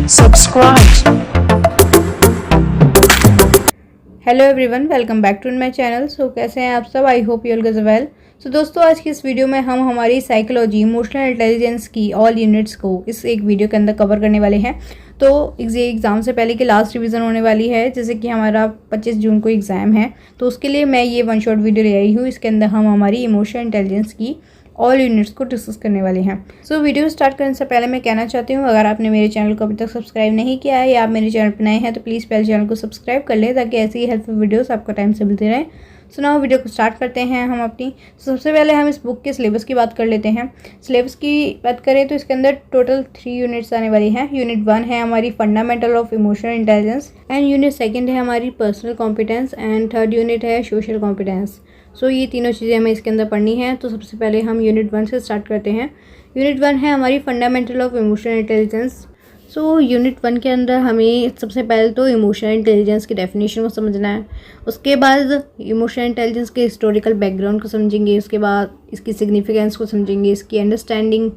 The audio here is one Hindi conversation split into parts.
subscribe. Hello everyone, welcome back to my channel. So कैसे हैं आप सब? I hope you all guys well. So दोस्तों, आज की इस वीडियो में हम हमारी साइकोलॉजी इमोशनल इंटेलिजेंस की ऑल यूनिट्स को इस एक वीडियो के अंदर कवर करने वाले हैं। तो ये एग्ज़ाम से पहले की लास्ट रिवीजन होने वाली है, जैसे कि हमारा 25 जून को एग्ज़ाम है, तो उसके लिए मैं ये वन शॉट वीडियो ले आई हूँ। इसके अंदर हम हमारी इमोशनल इंटेलिजेंस की ऑल यूनिट्स को डिस्कस करने वाले हैं। सो वीडियो स्टार्ट करने से पहले मैं कहना चाहती हूँ, अगर आपने मेरे चैनल को अभी तक सब्सक्राइब नहीं किया है या आप मेरे चैनल पर नए हैं तो प्लीज़ पहले चैनल को सब्सक्राइब कर लें, ताकि ऐसी हेल्पफुल वीडियोस आपको टाइम से मिलती रहें। सो नाउ वीडियो को स्टार्ट करते हैं हम अपनी। सबसे पहले हम इस बुक के सिलेबस की बात कर लेते हैं। सिलेबस की बात करें तो इसके अंदर टोटल 3 यूनिट्स आने वाली हैं। यूनिट 1 है हमारी fundamental of emotional intelligence, and unit 2 है हमारी personal competence, and 3rd unit है सोशल कॉम्पिटेंस। सो ये तीनों चीज़ें हमें इसके अंदर पढ़नी है। तो सबसे पहले हम यूनिट 1 से स्टार्ट करते हैं। यूनिट 1 है हमारी fundamental of emotional intelligence. So unit 1 के अंदर हमें सबसे पहले तो इमोशनल इंटेलिजेंस की डेफिनेशन को समझना है। उसके बाद इमोशनल इंटेलिजेंस के हिस्टोरिकल बैकग्राउंड को समझेंगे। उसके बाद इसकी सिग्निफिकेंस को समझेंगे, इसकी अंडरस्टैंडिंग,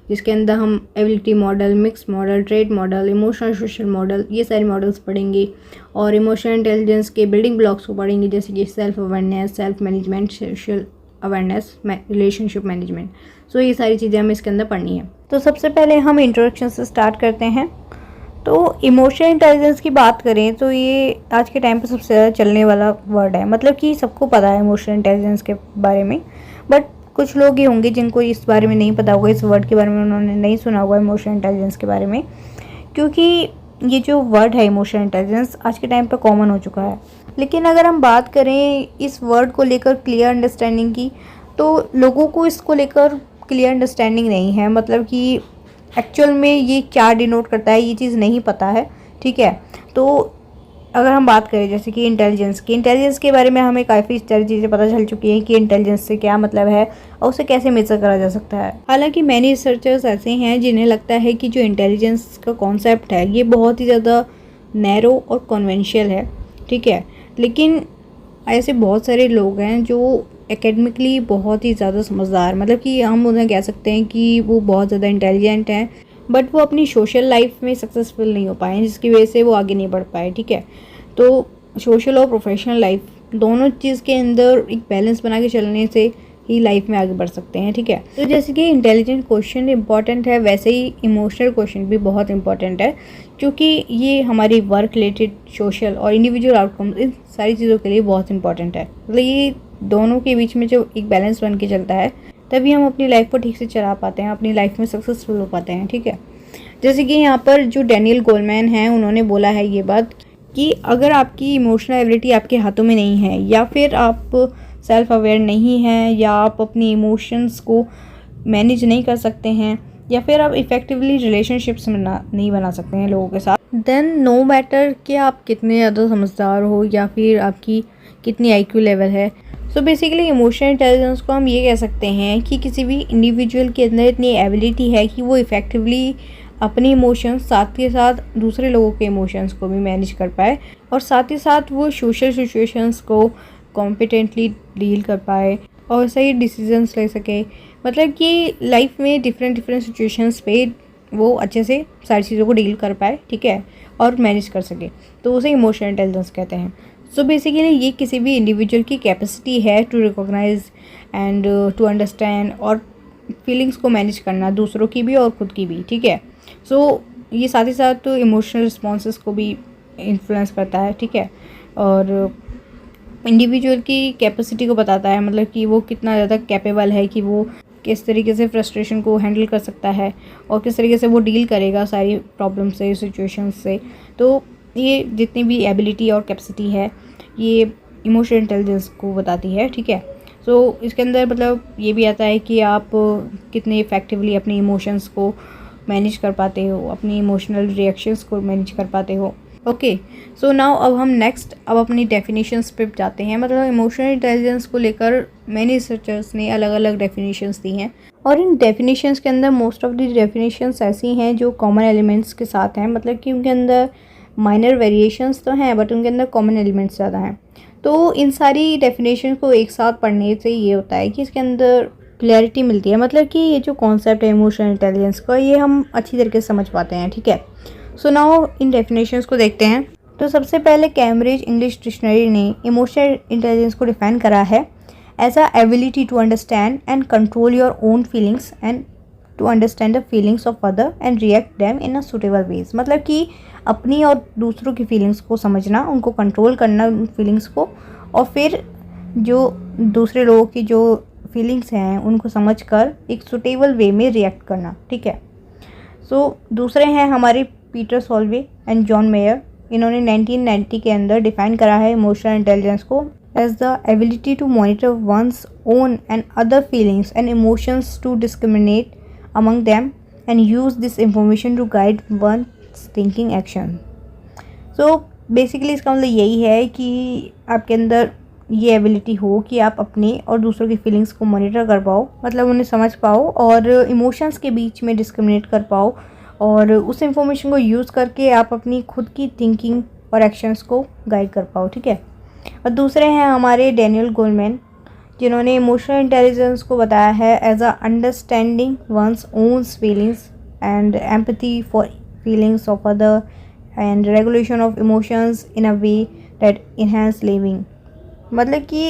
जिसके अंदर हम ability model, mix model, trade model, emotional social model, ये सारे मॉडल्स पढ़ेंगे। और इमोशनल इंटेलिजेंस के बिल्डिंग ब्लॉक्स को पढ़ेंगे, जैसे कि self awareness, self management, social awareness, relationship management. So ये सारी चीज़ें हमें इसके अंदर पढ़नी है। तो सबसे पहले हम इंट्रोडक्शन से स्टार्ट करते हैं। तो इमोशनल इंटेलिजेंस की बात करें तो ये आज के टाइम पे सबसे ज़्यादा चलने वाला वर्ड है। मतलब कि सबको पता है इमोशनल इंटेलिजेंस के बारे में, बट कुछ लोग ही होंगे जिनको इस बारे में नहीं पता होगा, इस वर्ड के बारे में उन्होंने नहीं सुना होगा इमोशनल इंटेलिजेंस के बारे में, क्योंकि ये जो वर्ड है इमोशनल इंटेलिजेंस आज के टाइम पे कॉमन हो चुका है। लेकिन अगर हम बात करें इस वर्ड को लेकर क्लियर अंडरस्टैंडिंग की, तो लोगों को इसको लेकर क्लियर अंडरस्टैंडिंग नहीं है। मतलब कि एक्चुअल में ये क्या डिनोट करता है ये चीज़ नहीं पता है, ठीक है। तो अगर हम बात करें जैसे कि इंटेलिजेंस के बारे में हमें काफ़ी सारी चीज़ें पता चल चुकी हैं कि इंटेलिजेंस से क्या मतलब है और उसे कैसे मेजर करा जा सकता है। हालांकि मैनी रिसर्चर्स ऐसे हैं जिन्हें लगता है कि जो इंटेलिजेंस का कॉन्सेप्ट है ये बहुत ही ज़्यादा नैरो और कॉन्वेंशियल है, ठीक है। लेकिन ऐसे बहुत सारे लोग हैं जो एकेडमिकली बहुत ही ज़्यादा समझदार, मतलब कि हम उन्हें कह सकते हैं कि वो बहुत ज़्यादा इंटेलिजेंट हैं, बट वो अपनी सोशल लाइफ में सक्सेसफुल नहीं हो पाए, जिसकी वजह से वो आगे नहीं बढ़ पाए, ठीक है। तो सोशल और प्रोफेशनल लाइफ दोनों चीज़ के अंदर एक बैलेंस बना के चलने से ही लाइफ में आगे बढ़ सकते हैं, ठीक है। तो जैसे कि इंटेलिजेंट क्वेश्चन इंपॉर्टेंट है, वैसे ही इमोशनल क्वेश्चन भी बहुत इंपॉर्टेंट है, क्योंकि ये हमारी वर्क रिलेटेड, सोशल और इंडिविजुअल आउटकम्स, इन सारी चीज़ों के लिए बहुत इंपॉर्टेंट है। मतलब ये दोनों के बीच में जो एक बैलेंस बन के चलता है, तभी हम अपनी लाइफ को ठीक से चला पाते हैं, अपनी लाइफ में सक्सेसफुल हो पाते हैं, ठीक है। जैसे कि यहाँ पर जो डैनियल गोलमैन हैं उन्होंने बोला है ये बात कि अगर आपकी इमोशनल एबिलिटी आपके हाथों में नहीं है, या फिर आप सेल्फ अवेयर नहीं हैं, या आप अपनी इमोशंस को मैनेज नहीं कर सकते हैं, या फिर आप इफ़ेक्टिवली रिलेशनशिप्स नहीं बना सकते हैं लोगों के साथ, देन नो मैटर कि आप कितने ज़्यादा समझदार हो या फिर आपकी कितनी IQ लेवल है। सो बेसिकली इमोशनल इंटेलिजेंस को हम ये कह सकते हैं कि किसी भी इंडिविजुअल के अंदर इतनी एबिलिटी है कि वो इफ़ेक्टिवली अपने इमोशंस, साथ के साथ दूसरे लोगों के इमोशंस को भी मैनेज कर पाए, और साथ ही साथ वो सोशल सिचुएशंस को कॉम्पिटेंटली डील कर पाए और सही डिसीजंस ले सके। मतलब कि लाइफ में डिफरेंट सिचुएशंस पे वो अच्छे से सारी चीज़ों को डील कर पाए, ठीक है, और मैनेज कर सके, तो उसे इमोशनल इंटेलिजेंस कहते हैं। सो बेसिकली ये किसी भी इंडिविजुअल की कैपेसिटी है to recognise and to understand, और फीलिंग्स को मैनेज करना, दूसरों की भी और खुद की भी, ठीक है। सो ये साथ ही साथ तो इमोशनल रिस्पॉन्सेस को भी इन्फ्लुएंस करता है, ठीक है, और इंडिविजुअल की कैपेसिटी को बताता है, मतलब कि वो कितना ज़्यादा कैपेबल है, कि वो किस तरीके से फ्रस्ट्रेशन को हैंडल कर सकता है और किस तरीके से वो डील करेगा सारी प्रॉब्लम से, सिचुएशंस से। तो ये जितनी भी एबिलिटी और कैपेसिटी है ये इमोशनल इंटेलिजेंस को बताती है, ठीक है। सो इसके अंदर मतलब ये भी आता है कि आप कितने इफ़ेक्टिवली अपने इमोशंस को मैनेज कर पाते हो, अपनी इमोशनल रिएक्शंस को मैनेज कर पाते हो। ओके, सो नाउ अब हम अब अपनी डेफिनेशंस पे जाते हैं। मतलब इमोशनल इंटेलिजेंस को लेकर मैनी रिसर्चर्स ने अलग अलग डेफिनेशंस दी हैं, और इन डेफिनेशंस के अंदर मोस्ट ऑफ द डेफिनेशंस ऐसी हैं जो कॉमन एलिमेंट्स के साथ हैं। मतलब कि उनके अंदर माइनर वेरिएशंस तो हैं, बट उनके अंदर कॉमन एलिमेंट्स ज़्यादा हैं। तो इन सारी डेफिनेशन को एक साथ पढ़ने से ये होता है कि इसके अंदर क्लैरिटी मिलती है। मतलब कि ये जो कॉन्सेप्ट है इमोशनल इंटेलिजेंस का, ये हम अच्छी तरीके से समझ पाते हैं, ठीक है। सो नाउ इन डेफिनेशंस को देखते हैं। तो सबसे पहले कैम्ब्रिज इंग्लिश डिक्शनरी ने इमोशनल इंटेलिजेंस को डिफाइन करा है as a ability to understand and control your own feelings and to understand the feelings of other and react them in a suitable ways. मतलब कि अपनी और दूसरों की फीलिंग्स को समझना, उनको कंट्रोल करना उन फीलिंग्स को, और फिर जो दूसरे लोगों की जो फीलिंग्स हैं उनको समझकर एक सुटेबल वे में रिएक्ट करना। ठीक है। सो दूसरे हैं हमारे Peter Salovey and John Mayer. इन्होंने 1990 के अंदर डिफाइन करा है इमोशनल इंटेलिजेंस को as the ability to monitor one's own and other feelings and emotions to discriminate among them and use this information to guide one's thinking action। so basically इसका मतलब यही है कि आपके अंदर ये एबिलिटी हो कि आप अपने और दूसरों की फीलिंग्स को मॉनिटर कर पाओ, मतलब उन्हें समझ पाओ और इमोशंस के बीच में डिस्क्रिमिनेट कर पाओ, और उस इंफॉर्मेशन को यूज़ करके आप अपनी खुद की थिंकिंग और एक्शंस को गाइड कर पाओ। ठीक है। और दूसरे हैं हमारे डैनियल गोलमैन, जिन्होंने इमोशनल इंटेलिजेंस को बताया है as a understanding one's own feelings and empathy for feelings of other and regulation of emotions in a way that enhance living. मतलब कि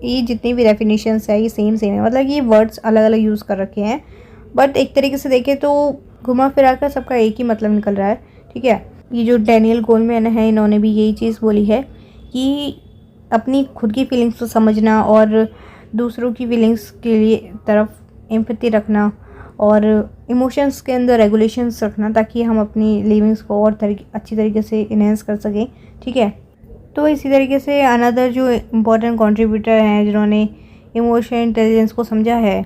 ये जितनी भी डेफिनेशंस है ये सेम है, मतलब कि ये वर्ड्स अलग अलग यूज़ कर रखे हैं, बट एक तरीके से देखें तो घुमा फिरा कर सबका एक ही मतलब निकल रहा है। ठीक है। ये जो डैनियल गोलमैन है इन्होंने भी यही चीज़ बोली है कि अपनी खुद की फीलिंग्स को समझना और दूसरों की फीलिंग्स के लिए तरफ एम्पैथी रखना और इमोशंस के अंदर रेगुलेशंस रखना, ताकि हम अपनी लिविंग्स को और अच्छी तरीके से इन्हेंस कर सकें। ठीक है। तो इसी तरीके से अनदर जो इम्पोर्टेंट कंट्रीब्यूटर हैं जिन्होंने इमोशनल इंटेलिजेंस को समझा है,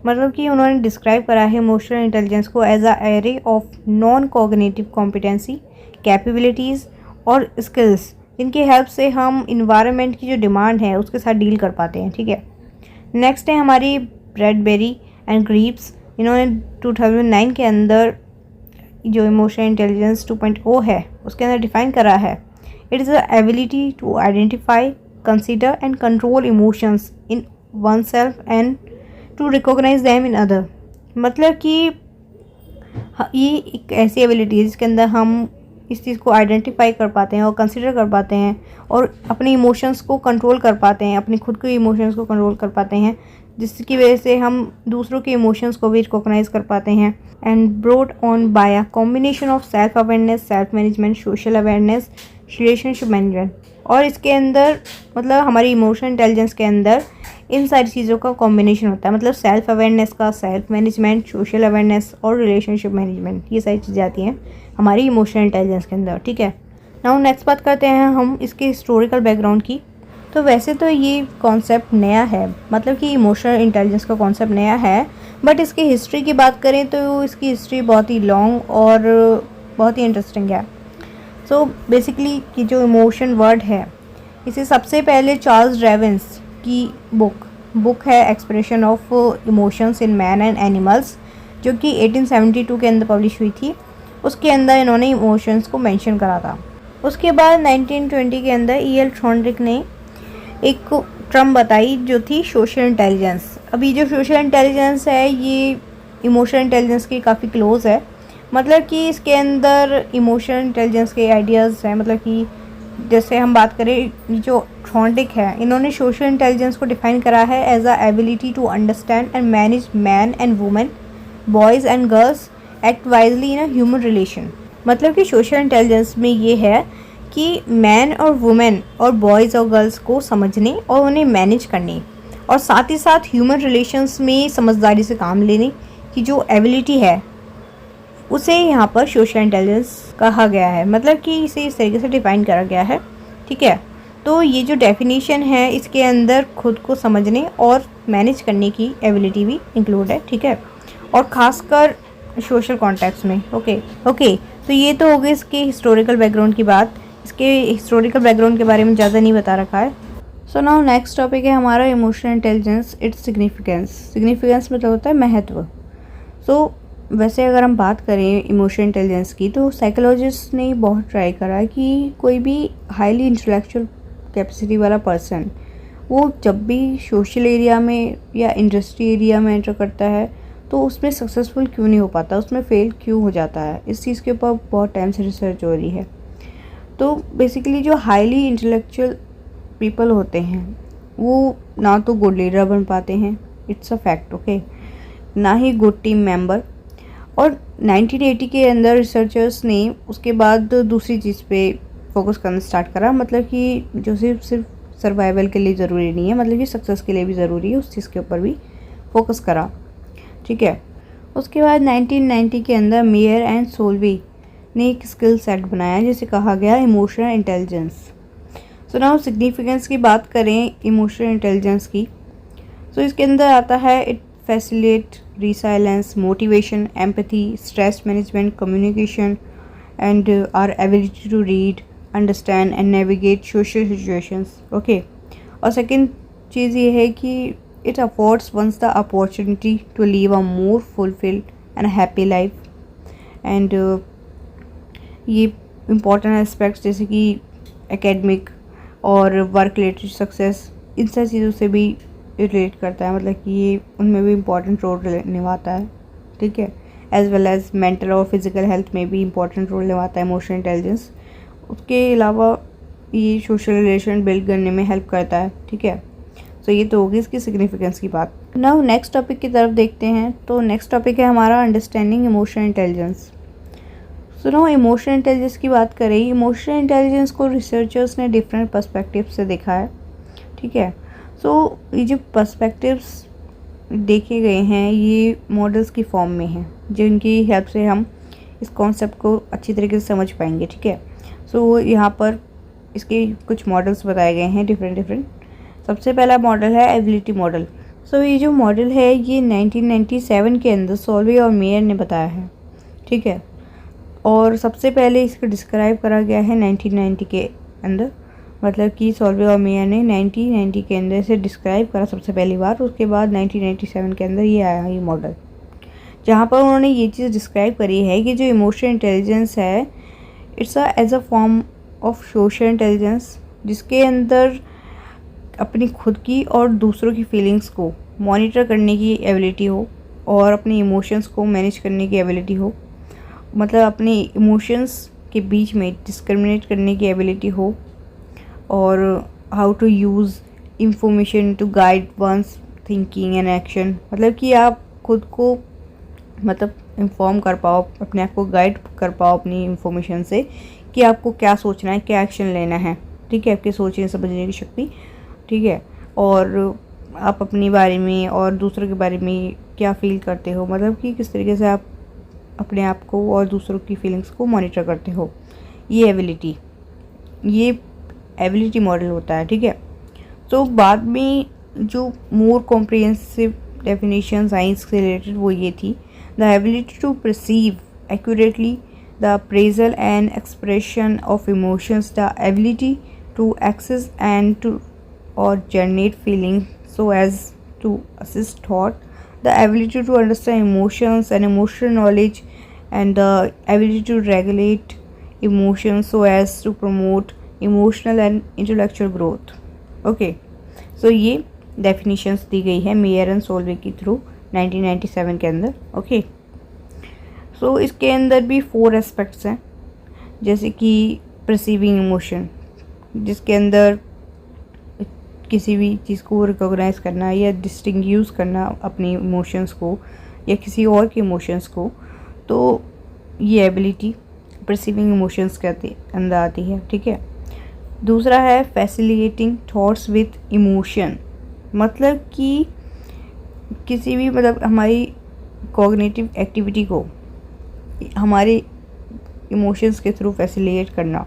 मतलब कि उन्होंने डिस्क्राइब करा है इमोशनल इंटेलिजेंस को as a array of non cognitive competency, capabilities और स्किल्स, जिनकी हेल्प से हम इन्वायरमेंट की जो डिमांड है उसके साथ डील कर पाते हैं। ठीक है। नेक्स्ट है हमारी ब्रैडबेरी एंड ग्रीव्स। इन्होंने 2009 के अंदर जो इमोशनल इंटेलिजेंस 2.0 है उसके अंदर डिफाइन करा है, it is the ability to identify, consider and control emotions in one self and to recognise them in other. मतलब कि ये एक ऐसी एबिलिटी है जिसके अंदर हम इस चीज़ को आइडेंटिफाई कर पाते हैं और कंसीडर कर पाते हैं और अपने इमोशंस को कंट्रोल कर पाते हैं, अपने खुद के इमोशंस को कंट्रोल कर पाते हैं, जिसकी वजह से हम दूसरों के इमोशंस को भी रिकॉग्नाइज कर पाते हैं। And brought on by a combination of self awareness, self management, social awareness, relationship management. और इसके अंदर मतलब हमारी इमोशनल इंटेलिजेंस के अंदर इन सारी चीज़ों का कॉम्बिनेशन होता है, मतलब सेल्फ अवेयरनेस का, सेल्फ मैनेजमेंट, सोशल अवेयरनेस और रिलेशनशिप मैनेजमेंट, ये सारी चीज़ें आती हैं हमारी इमोशनल इंटेलिजेंस के अंदर। ठीक है। नाउ नेक्स्ट बात करते हैं हम इसके हिस्टोरिकल बैकग्राउंड की। तो वैसे तो ये कॉन्सेप्ट नया है, मतलब कि इमोशनल इंटेलिजेंस का कॉन्सेप्ट नया है, बट इसकी हिस्ट्री की बात करें तो इसकी हिस्ट्री बहुत ही लॉन्ग और बहुत ही इंटरेस्टिंग है। सो बेसिकली ये जो इमोशन वर्ड है इसे सबसे पहले चार्ल्स डार्विन्स की बुक है expression of emotions in man and animals, जो कि 1872 के अंदर पब्लिश हुई थी। उसके अंदर इन्होंने इमोशंस को मेंशन करा था। उसके बाद 1920 के अंदर E.L. थॉर्नडिक ने एक टर्म बताई जो थी सोशल इंटेलिजेंस। अभी जो सोशल इंटेलिजेंस है ये इमोशनल इंटेलिजेंस के काफ़ी क्लोज है, मतलब कि इसके अंदर इमोशनल इंटेलिजेंस के आइडियाज़ हैं। मतलब कि जैसे हम बात करें जो थॉर्नडिक है, इन्होंने सोशल इंटेलिजेंस को डिफाइन करा है as a ability to understand and manage man and women, boys and girls, act wisely in a human relation. मतलब कि सोशल इंटेलिजेंस में ये है कि मैन और वुमेन और बॉयज़ और गर्ल्स को समझने और उन्हें मैनेज करने और साथ ही साथ ह्यूमन रिलेशंस में समझदारी से काम लेने की जो एबिलिटी है उसे यहाँ पर सोशल इंटेलिजेंस कहा गया है, मतलब कि इसे इस तरीके से डिफाइन करा गया है। ठीक है। तो ये जो डेफिनेशन है इसके अंदर खुद को समझने और मैनेज करने की एबिलिटी भी इंक्लूड है। ठीक है। और ख़ासकर सोशल कॉन्टेक्स्ट में। ओके तो ये तो हो गई इसके हिस्टोरिकल बैकग्राउंड की बात। इसके हिस्टोरिकल बैकग्राउंड के बारे में ज़्यादा नहीं बता रखा है। सो नाउ नेक्स्ट टॉपिक है हमारा emotional intelligence, its significance. Significance मतलब होता है महत्व। सो वैसे अगर हम बात करें इमोशनल इंटेलिजेंस की तो साइकोलॉजिस्ट ने बहुत ट्राई करा कि कोई भी हाईली इंटेलेक्चुअल कैपेसिटी वाला पर्सन वो जब भी सोशल एरिया में या इंडस्ट्री एरिया में एंटर करता है तो उसमें सक्सेसफुल क्यों नहीं हो पाता, उसमें फेल क्यों हो जाता है, इस चीज़ के ऊपर बहुत टाइम से रिसर्च हो रही है। तो बेसिकली जो हाईली इंटेलेक्चुअल पीपल होते हैं वो ना तो गुड लीडर बन पाते हैं, इट्स अ फैक्ट, ओके, ना ही गुड टीम मेंबर। और 1980 के अंदर रिसर्चर्स ने उसके बाद दूसरी चीज़ पे फोकस करना स्टार्ट करा, मतलब कि जो सिर्फ सर्वाइवल के लिए ज़रूरी नहीं है, मतलब कि सक्सेस के लिए भी ज़रूरी है, उस चीज़ के ऊपर भी फोकस करा, ठीक है। उसके बाद 1990 के अंदर मेयर एंड सोल्वी ने एक स्किल सेट बनाया जिसे कहा गया emotional intelligence. So now significance की बात करें इमोशनल इंटेलिजेंस की, तो इसके अंदर आता है it facilitate resilience, motivation, empathy, stress management, communication, and our ability to read, understand and navigate social situations. Okay. और second चीज़ ये है कि it affords one's the opportunity to live a more fulfilled and happy life. And ये important aspects जैसे कि academic और work related success, इन सारी चीज़ों से भी रिलेट करता है, मतलब कि ये उनमें भी इम्पॉर्टेंट रोल निभाता है, ठीक है। एज वेल एज मेंटल और फिजिकल हेल्थ में भी इम्पॉर्टेंट रोल निभाता है इमोशनल इंटेलिजेंस। उसके अलावा ये सोशल रिलेशन बिल्ड करने में हेल्प करता है, ठीक है। सो ये तो होगी इसकी सिग्निफिकेंस की बात। नाउ नेक्स्ट टॉपिक की तरफ देखते हैं। तो नेक्स्ट टॉपिक है हमारा understanding emotional intelligence. So now emotional intelligence की बात करें, इमोशनल इंटेलिजेंस को रिसर्चर्स ने डिफरेंट पर्सपेक्टिव से देखा है, ठीक है। सो ये जो पर्सपेक्टिव्स देखे गए हैं ये मॉडल्स की फॉर्म में हैं, जिनकी हेल्प से हम इस कॉन्सेप्ट को अच्छी तरीके से समझ पाएंगे, ठीक है। सो यहाँ पर इसके कुछ मॉडल्स बताए गए हैं डिफरेंट। सबसे पहला मॉडल है एबिलिटी मॉडल। सो ये जो मॉडल है ये 1997 के अंदर सोल्वे और मेयर ने बताया है, ठीक है। और सबसे पहले इसको डिस्क्राइब करा गया है 1990 के अंदर, मतलब कि सोल्वे और मेयर ने 1990 के अंदर से डिस्क्राइब करा सबसे पहली बार। उसके बाद 1997 के अंदर ये आया ये मॉडल, जहाँ पर उन्होंने ये चीज़ डिस्क्राइब करी है कि जो इमोशनल इंटेलिजेंस है it's as a form of social intelligence, जिसके अंदर अपनी खुद की और दूसरों की फीलिंग्स को मॉनिटर करने की एबिलिटी हो और अपने इमोशंस को मैनेज करने की एबिलिटी हो, मतलब अपने इमोशंस के बीच में डिस्क्रिमिनेट करने की एबिलिटी हो, और how to use information to guide one's thinking and action, मतलब कि आप खुद को मतलब इंफॉर्म कर पाओ, अपने आप को गाइड कर पाओ अपनी इंफॉर्मेशन से कि आपको क्या सोचना है, क्या एक्शन लेना है, ठीक है। आपकी सोचने समझने की शक्ति, ठीक है। और आप अपने बारे में और दूसरों के बारे में क्या फ़ील करते हो, मतलब कि किस तरीके से आप अपने आप को और दूसरों की फीलिंग्स को मॉनिटर करते हो, ये एबिलिटी मॉडल होता है, ठीक है। तो बाद में जो मोर कॉम्प्रिहेंसिव डेफिनेशन साइंस से रिलेटेड वो ये थी, the ability to perceive accurately the appraisal and expression of emotions, the ability to access and to और generate feeling so as to assist thought, the ability to understand emotions and emotional knowledge, and the ability to regulate emotions so as to promote emotional and intellectual growth. Okay, so ये definitions दी गई है मेयर एंड सोल्वे की थ्रू 1997 के अंदर। ओके, सो इसके अंदर भी 4 एस्पेक्ट्स हैं, जैसे कि परसीविंग इमोशन, जिसके अंदर किसी भी चीज़ को रिकॉग्नाइज करना या डिस्टिंग्यूश करना अपनी इमोशंस को या किसी और के इमोशंस को, तो ये एबिलिटी परसीविंग इमोशंस के अंदर आती है, ठीक है। दूसरा है फैसिलिटेटिंग थॉट्स विथ इमोशन, मतलब कि किसी भी मतलब हमारी कॉग्निटिव एक्टिविटी को हमारे इमोशंस के थ्रू फैसिलिटेट करना,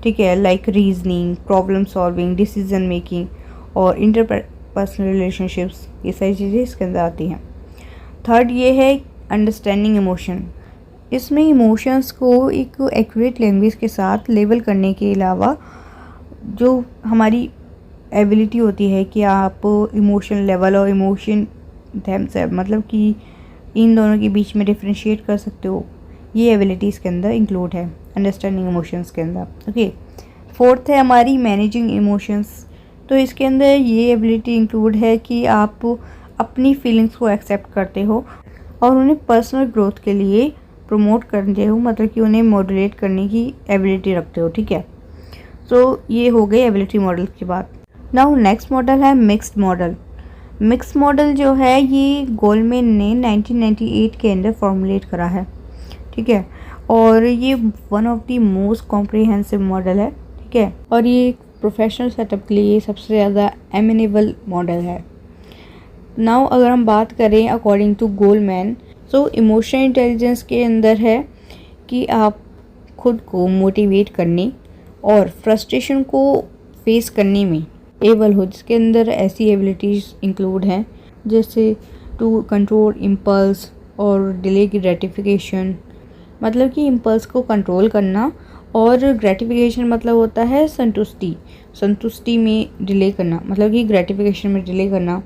ठीक है, like reasoning, problem solving, decision making और इंटरपर्सनल रिलेशनशिप्स, ये सारी चीज़ें इसके अंदर आती हैं। थर्ड ये है अंडरस्टैंडिंग इमोशन, इसमें इमोशंस को एक एक्यूरेट लैंग्वेज के साथ लेबल करने के अलावा जो हमारी एबिलिटी होती है कि आप इमोशन लेवल और इमोशन थेमसेल्फ, मतलब कि इन दोनों के बीच में डिफ्रेंशिएट कर सकते हो, ये एबिलिटी इसके अंदर इंक्लूड है अंडरस्टैंडिंग इमोशंस के अंदर। ओके, फोर्थ है हमारी मैनेजिंग इमोशंस, तो इसके अंदर ये एबिलिटी इंक्लूड है कि आप अपनी फीलिंग्स को एक्सेप्ट करते हो और उन्हें पर्सनल ग्रोथ के लिए प्रमोट करते हो, मतलब कि उन्हें मॉड्यूलेट करने की एबिलिटी रखते हो, ठीक है। सो ये हो गई एबिलिटी मॉडल की बात। नाउ नेक्स्ट मॉडल है मिक्स्ड मॉडल। मिक्स्ड मॉडल जो है ये गोलमैन ने 1998 के अंदर फॉर्मुलेट करा है, ठीक है, और ये one of the most comprehensive model है, ठीक है, और ये प्रोफेशनल सेटअप के लिए सबसे ज़्यादा एमिनेबल मॉडल है। नाउ अगर हम बात करें according to Goleman, so emotional intelligence के अंदर है कि आप खुद को मोटिवेट करने और फ्रस्ट्रेशन को फेस करने में एबल हो, जिसके अंदर ऐसी एबिलिटीज़ इंक्लूड हैं जैसे टू कंट्रोल इम्पल्स और डिले ग्रेटिफिकेशन, मतलब कि इम्पल्स को कंट्रोल करना, और ग्रेटिफिकेशन मतलब होता है संतुष्टि में डिले करना, मतलब कि ग्रेटिफिकेशन में डिले करना,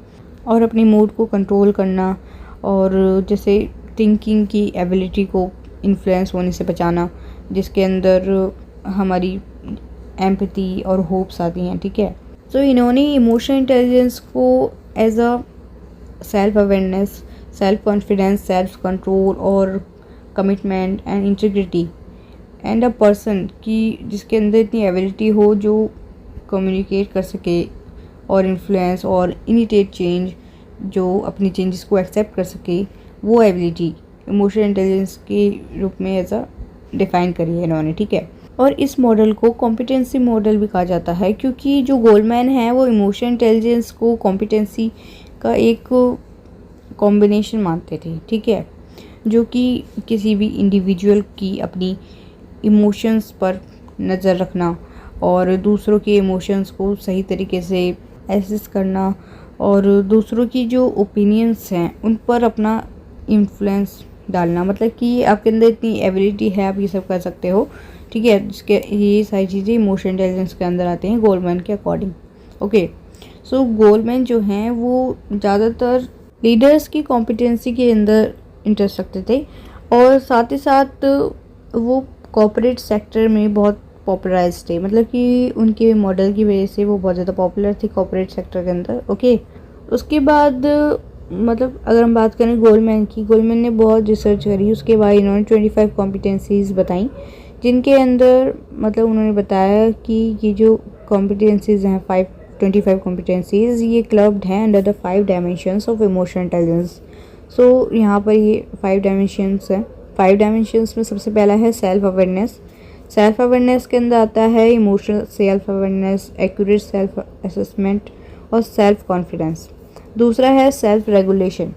और अपने मूड को कंट्रोल करना, और जैसे थिंकिंग की एबिलिटी को इन्फ्लुएंस होने से बचाना, जिसके अंदर हमारी एम्पैथी और होप्स आती हैं, ठीक है। सो इन्होंने इमोशनल इंटेलिजेंस को as a self awareness, self confidence, self control और commitment and integrity and a person की जिसके अंदर इतनी एबिलिटी हो जो कम्युनिकेट कर सके और इन्फ्लुएंस और इनिशिएट चेंज, जो अपनी चेंजेस को एक्सेप्ट कर सके, वो एबिलिटी इमोशनल इंटेलिजेंस के रूप में एज अ डिफ़ाइन करी है इन्होंने, ठीक है। और इस मॉडल को कॉम्पिटेंसी मॉडल भी कहा जाता है, क्योंकि जो गोलमैन है वो इमोशनल इंटेलिजेंस को कॉम्पिटेंसी का एक कॉम्बिनेशन मानते थे, ठीक है, जो कि किसी भी इंडिविजुअल की अपनी इमोशंस पर नज़र रखना और दूसरों के इमोशंस को सही तरीके से एसेस करना और दूसरों की जो ओपिनियंस हैं उन पर अपना इन्फ्लुएंस डालना, मतलब कि आपके अंदर इतनी एबिलिटी है, आप ये सब कर सकते हो, ठीक है। जिसके ये सारी चीज़ें इमोशनल इंटेलिजेंस के अंदर आते हैं गोलमैन के अकॉर्डिंग, ओके। सो गोलमैन जो हैं वो ज़्यादातर लीडर्स की कॉम्पिटेंसी के अंदर इंटरेस्ट रखते थे, और साथ ही साथ वो कॉर्पोरेट सेक्टर में बहुत पॉपुलराइज थे, मतलब कि उनके मॉडल की वजह से वो बहुत ज़्यादा पॉपुलर थे कॉर्पोरेट सेक्टर के अंदर, ओके। उसके बाद मतलब अगर हम बात करें गोलमैन की, गोलमैन ने बहुत रिसर्च करी, उसके बाद इन्होंने 25 कॉम्पिटेंसीज़ बताई, जिनके अंदर मतलब उन्होंने बताया कि ये जो कॉम्पिटेंसीज़ हैं 25 कॉम्पिटेंसीज़, ये क्लब्ड हैं under the 5 dimensions of emotional intelligence. So यहाँ पर ये 5 डायमेंशंस हैं। 5 डायमेंशंस में सबसे पहला है सेल्फ अवेयरनेस। सेल्फ अवेयरनेस के अंदर आता है emotional self awareness, accurate self assessment और सेल्फ कॉन्फिडेंस। दूसरा है सेल्फ रेगुलेशन,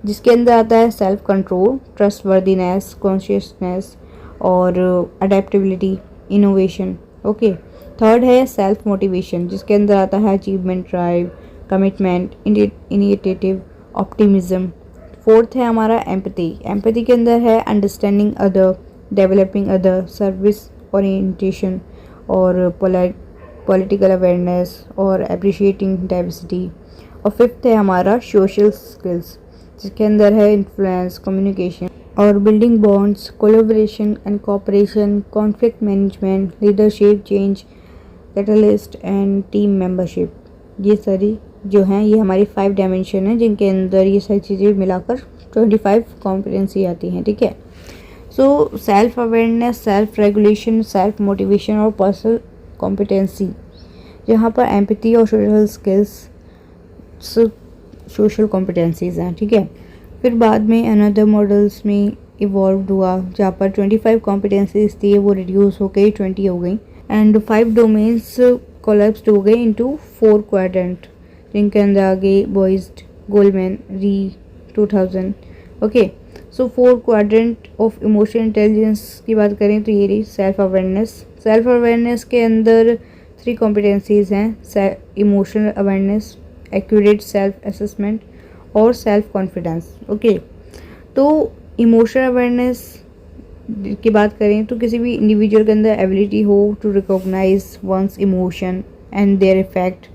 जिसके अंदर आता है सेल्फ कंट्रोल, ट्रस्टवर्दीनेस, कॉन्शियसनेस और अडेप्टेबिलिटी, इनोवेशन, ओके। थर्ड है सेल्फ मोटिवेशन, जिसके अंदर आता है achievement drive, commitment, initiative, optimism. Fourth है हमारा एम्पैथी। एम्पैथी के अंदर है understanding other, developing other, service orientation और पॉलिटिकल अवेयरनेस और अप्रिशिएटिंग डाइवर्सिटी। और फिफ्थ है हमारा सोशल स्किल्स, जिसके अंदर है इन्फ्लुएंस, कम्युनिकेशन और building bonds, collaboration and cooperation, conflict management, leadership, change catalyst and team membership. ये सारी जो हैं ये हमारी 5 डायमेंशन हैं, जिनके अंदर ये सारी चीज़ें मिलाकर 25 कॉम्पिटेंसी आती हैं, ठीक है। So self awareness, self regulation, self motivation और पर्सनल कॉम्पिटेंसी, जहाँ पर एम्पैथी और सोशल स्किल्स सोशल कॉम्पिटेंसीज हैं, ठीक है। फिर बाद में अनदर मॉडल्स में इवॉल्व हुआ, जहाँ पर 25 कॉम्पिटेंसीज थी वो रिड्यूस हो गई, 20 हो गई, एंड 5 डोमेन्स कोलैप्स्ड हो गए इनटू 4 क्वाड्रेंट, जिनके अंदर आ गए बॉयज़, गोलमैन, री 2000, okay. So 4 quadrant of emotional intelligence की बात करें तो ये रही सेल्फ अवेयरनेस। सेल्फ अवेयरनेस के अंदर 3 कॉम्पिटेंसीज हैं, emotional awareness, accurate self assessment और सेल्फ कॉन्फिडेंस, ओके। तो इमोशनल अवेयरनेस की बात करें तो किसी भी इंडिविजुअल के अंदर एबिलिटी हो to recognise one's emotion and their effect,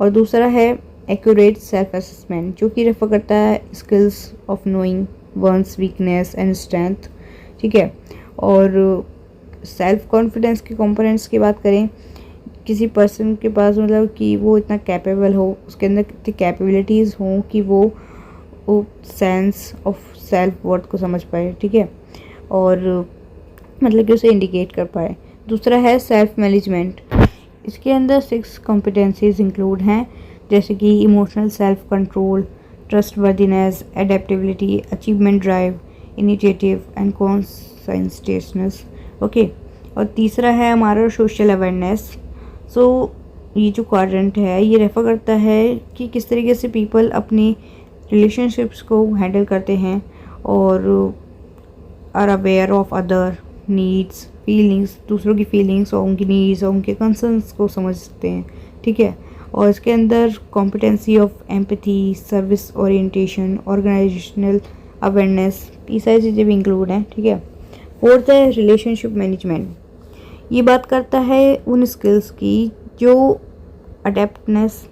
और दूसरा है एक्यूरेट सेल्फ असेसमेंट, जो कि रेफर करता है skills of knowing one's weakness and strength, ठीक है। और सेल्फ कॉन्फिडेंस के कंपोनेंट्स की बात करें, किसी पर्सन के पास मतलब कि वो इतना कैपेबल हो, उसके अंदर कितनी कैपेबिलिटीज़ हों कि वो वो सेंस ऑफ सेल्फ वर्थ को समझ पाए, ठीक है, और मतलब कि उसे इंडिकेट कर पाए। दूसरा है सेल्फ मैनेजमेंट। इसके अंदर 6 कॉम्पिटेंसीज इंक्लूड हैं, जैसे कि emotional self control, trustworthiness, adaptability, achievement drive, initiative and consistentness. Okay, और तीसरा है हमारा सोशल अवेयरनेस। सो ये जो क्वाड्रेंट है ये रेफर करता है कि किस तरीके से पीपल अपनी रिलेशनशिप्स को हैंडल करते हैं और are aware of other needs, feelings, दूसरों की फीलिंग्स और उनकी नीड्स और उनके कंसर्न्स को समझते हैं, ठीक है। और इसके अंदर competency of empathy, service orientation, organisational awareness, ये सारी चीज़ें भी इंक्लूड हैं, ठीक है। फोर्थ है रिलेशनशिप मैनेजमेंट। ये बात करता है उन स्किल्स की जो अडेप्टनेस,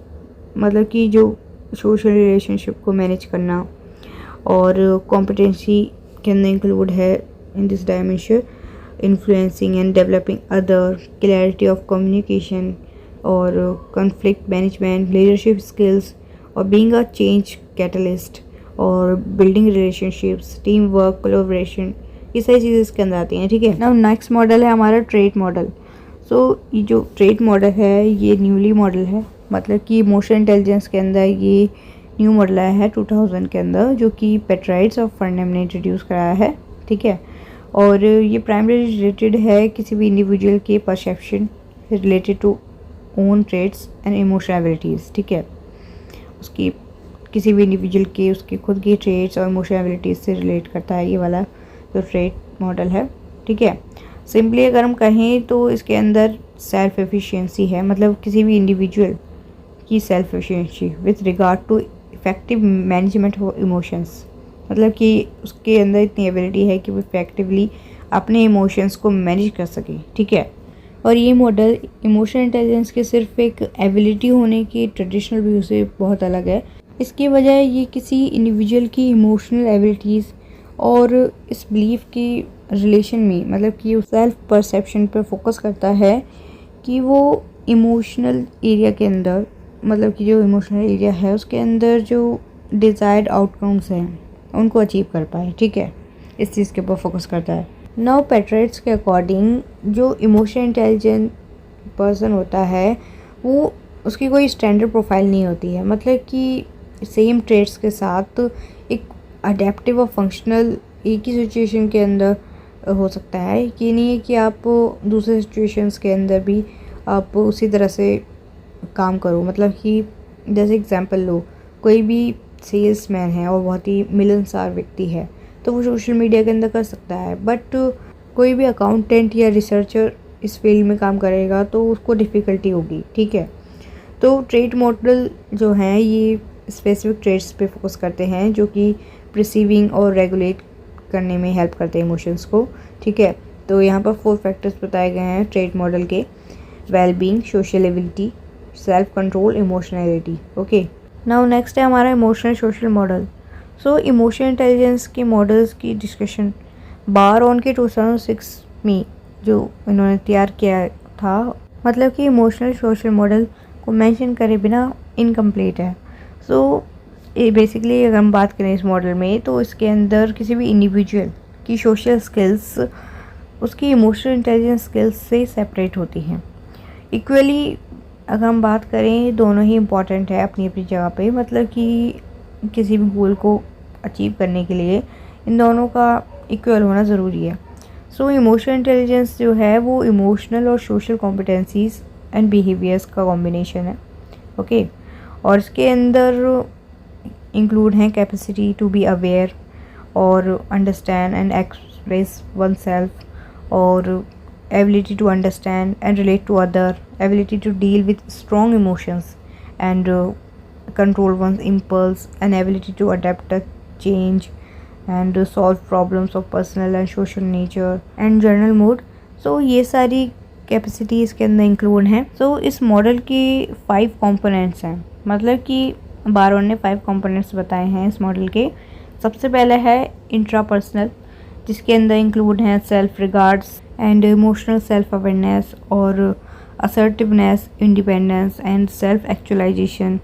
मतलब कि जो सोशल रिलेशनशिप को मैनेज करना, और कॉम्पिटेंसी के अंदर इंक्लूड है in this dimension influencing and developing other, clarity of communication और कॉन्फ्लिक्ट मैनेजमेंट, लीडरशिप स्किल्स और बीइंग अ चेंज कैटलिस्ट और building relationships, team work, collaboration, ये सारी चीज़ें इसके अंदर आती हैं, ठीक है। नाउ नेक्स्ट मॉडल है हमारा ट्रेट मॉडल। सो ये जो ट्रेट मॉडल है ये न्यूली मॉडल है, मतलब कि इमोशनल इंटेलिजेंस के अंदर ये न्यू मॉडल आया है 2000 के अंदर, जो कि पेट्राइड्स ऑफ फर्नेम ने इंट्रोड्यूस कराया है, ठीक है। और ये प्राइमरी रिलेटेड है किसी भी इंडिविजुअल के perception related to own traits and emotional abilities, ठीक है। उसकी किसी भी इंडिविजुअल के उसके खुद के ट्रेट्स और इमोशनल एबिलिटीज़ से रिलेट करता है ये वाला जो ट्रेट मॉडल है, ठीक है। सिंपली अगर हम कहें तो इसके अंदर सेल्फ एफिशिएंसी है, मतलब किसी भी इंडिविजुअल की self efficiency with regard to effective management of emotions, मतलब कि उसके अंदर इतनी एबिलिटी है कि वो इफेक्टिवली अपने इमोशंस को मैनेज कर सके, ठीक है। और ये मॉडल इमोशनल इंटेलिजेंस के सिर्फ एक एबिलिटी होने की ट्रेडिशनल व्यू से बहुत अलग है। इसकी वजह ये किसी इंडिविजुअल की इमोशनल एबिलिटीज़ और इस बिलीफ की रिलेशन में, मतलब कि सेल्फ परसेप्शन पर फोकस करता है कि वो इमोशनल एरिया के अंदर, मतलब कि जो इमोशनल एरिया है उसके अंदर जो डिज़ायर्ड आउटकम्स हैं उनको अचीव कर पाए, ठीक है। इस चीज़ के ऊपर फोकस करता है। नाउ पेट्राइड्स के अकॉर्डिंग जो इमोशनल इंटेलिजेंट पर्सन होता है वो उसकी कोई स्टैंडर्ड प्रोफाइल नहीं होती है, मतलब कि सेम ट्रेड्स के साथ एक अडेप्टिव और फंक्शनल एक ही सिचुएशन के अंदर हो सकता है। कि नहीं है कि आप दूसरे सिचुएशंस के अंदर भी आप उसी तरह से काम करो, मतलब कि जैसे एग्जांपल लो, कोई भी सेल्समैन है और बहुत ही मिलनसार व्यक्ति है तो वो सोशल मीडिया के अंदर कर सकता है, बट कोई भी अकाउंटेंट या रिसर्चर इस फील्ड में काम करेगा तो उसको डिफ़िकल्टी होगी, ठीक है। तो ट्रेट मॉडल जो हैं ये स्पेसिफिक ट्रेट्स पे फोकस करते हैं जो कि प्रिसीविंग और रेगुलेट करने में हेल्प करते हैं इमोशंस को, ठीक है। तो यहाँ पर 4 फैक्टर्स बताए गए हैं ट्रेट मॉडल के: wellbeing, social ability, self control, emotionality. Okay, now next है हमारा emotional social model. So emotional intelligence के मॉडल्स की डिस्कशन बारऑन के 2006 में जो इन्होंने तैयार किया था, मतलब कि इमोशनल सोशल मॉडल को मेंशन करे बिना इनकम्प्लीट है। सो ये बेसिकली अगर हम बात करें इस मॉडल में तो इसके अंदर किसी भी इंडिविजुअल की सोशल स्किल्स उसकी इमोशनल इंटेलिजेंस स्किल्स से सेपरेट होती हैं। इक्वली अगर हम बात करें दोनों ही इम्पॉर्टेंट है अपनी अपनी जगह पे, मतलब कि किसी भी गोल को अचीव करने के लिए इन दोनों का इक्वल होना ज़रूरी है। सो इमोशनल इंटेलिजेंस जो है वो इमोशनल और सोशल कॉम्पिटेंसीज एंड बिहेवियर्स का कॉम्बिनेशन है, ओके। और इसके अंदर इंक्लूड हैं कैपेसिटी टू बी अवेयर और understand and express one self, और ability to understand and relate to other, ability to deal with strong emotions and control one's impulse, and ability to adapt to change and solve problems of personal and social nature and general mood. So ये सारी कैपेसिटीज़ के अंदर इंक्लूड हैं। सो इस मॉडल के 5 कंपोनेंट्स हैं, मतलब कि बारऑन ने 5 कंपोनेंट्स बताए हैं इस मॉडल के। सबसे पहले है इंट्रापर्सनल, जिसके अंदर इंक्लूड हैं self regards and emotional self awareness और assertiveness, independence and self actualisation.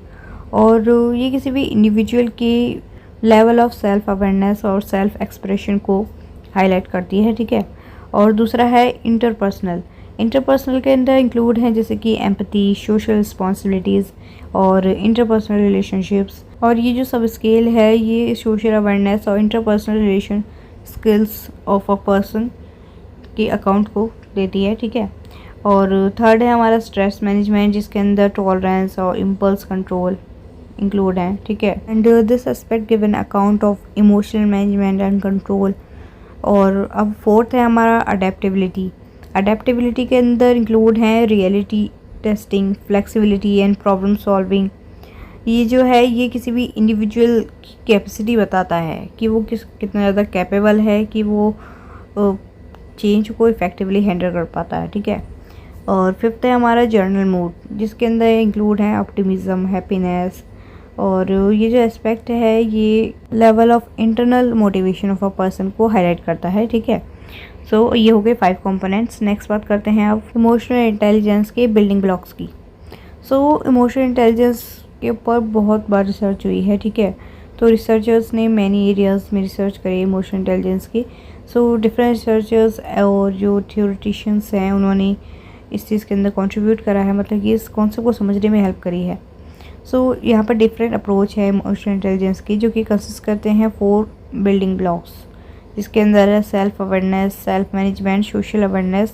और ये किसी भी इंडिविजुअल की लेवल ऑफ सेल्फ अवेयरनेस और सेल्फ एक्सप्रेशन को हाईलाइट करती है, ठीक है। और दूसरा है इंटरपर्सनल। इंटरपर्सनल के अंदर इंक्लूड हैं जैसे कि एम्पैथी, सोशल रिस्पॉन्सिबिलिटीज़ और इंटरपर्सनल रिलेशनशिप्स। और ये जो सब स्केल है ये सोशल अवेयरनेस और interpersonal relation skills of a person के अकाउंट को देती है, ठीक है। और थर्ड है हमारा स्ट्रेस मैनेजमेंट, जिसके अंदर टॉलरेंस और इम्पल्स कंट्रोल इंक्लूड हैं, ठीक है। And this aspect give an account of emotional management and control. और अब फोर्थ है हमारा अडेप्टेबिलिटी। अडेप्टेबिलिटी के अंदर इंक्लूड हैं reality testing, flexibility and problem solving. ये जो है ये किसी भी इंडिविजुअल की कैपेसिटी बताता है कि वो कितना ज़्यादा कैपेबल है कि वो चेंज को इफ़ेक्टिवली हैंडल कर पाता है, ठीक है। और फिफ्थ है हमारा जर्नल मूड, जिसके अंदर इंक्लूड है ऑप्टिमिज्म, हैप्पीनेस। और ये जो एस्पेक्ट है ये level of internal motivation of a person को हाईलाइट करता है, ठीक है। सो ये हो गए 5 कंपोनेंट्स। नेक्स्ट बात करते हैं अब इमोशनल इंटेलिजेंस के बिल्डिंग ब्लॉक्स की। सो इमोशनल इंटेलिजेंस के ऊपर बहुत बार रिसर्च हुई है, ठीक है। तो रिसर्चर्स ने मैनी एरियाज़ में रिसर्च करी इमोशनल इंटेलिजेंस की। सो डिफरेंट रिसर्चर्स और जो थ्योरेटिशियंस हैं उन्होंने इस चीज़ के अंदर कंट्रीब्यूट करा है, मतलब कि इस कॉन्सेप्ट को समझने में हेल्प करी है। सो यहाँ पर डिफरेंट अप्रोच है इमोशनल इंटेलिजेंस की, जो कि कंसिस्ट करते हैं 4 बिल्डिंग ब्लॉक्स, जिसके अंदर है self awareness, self management, social awareness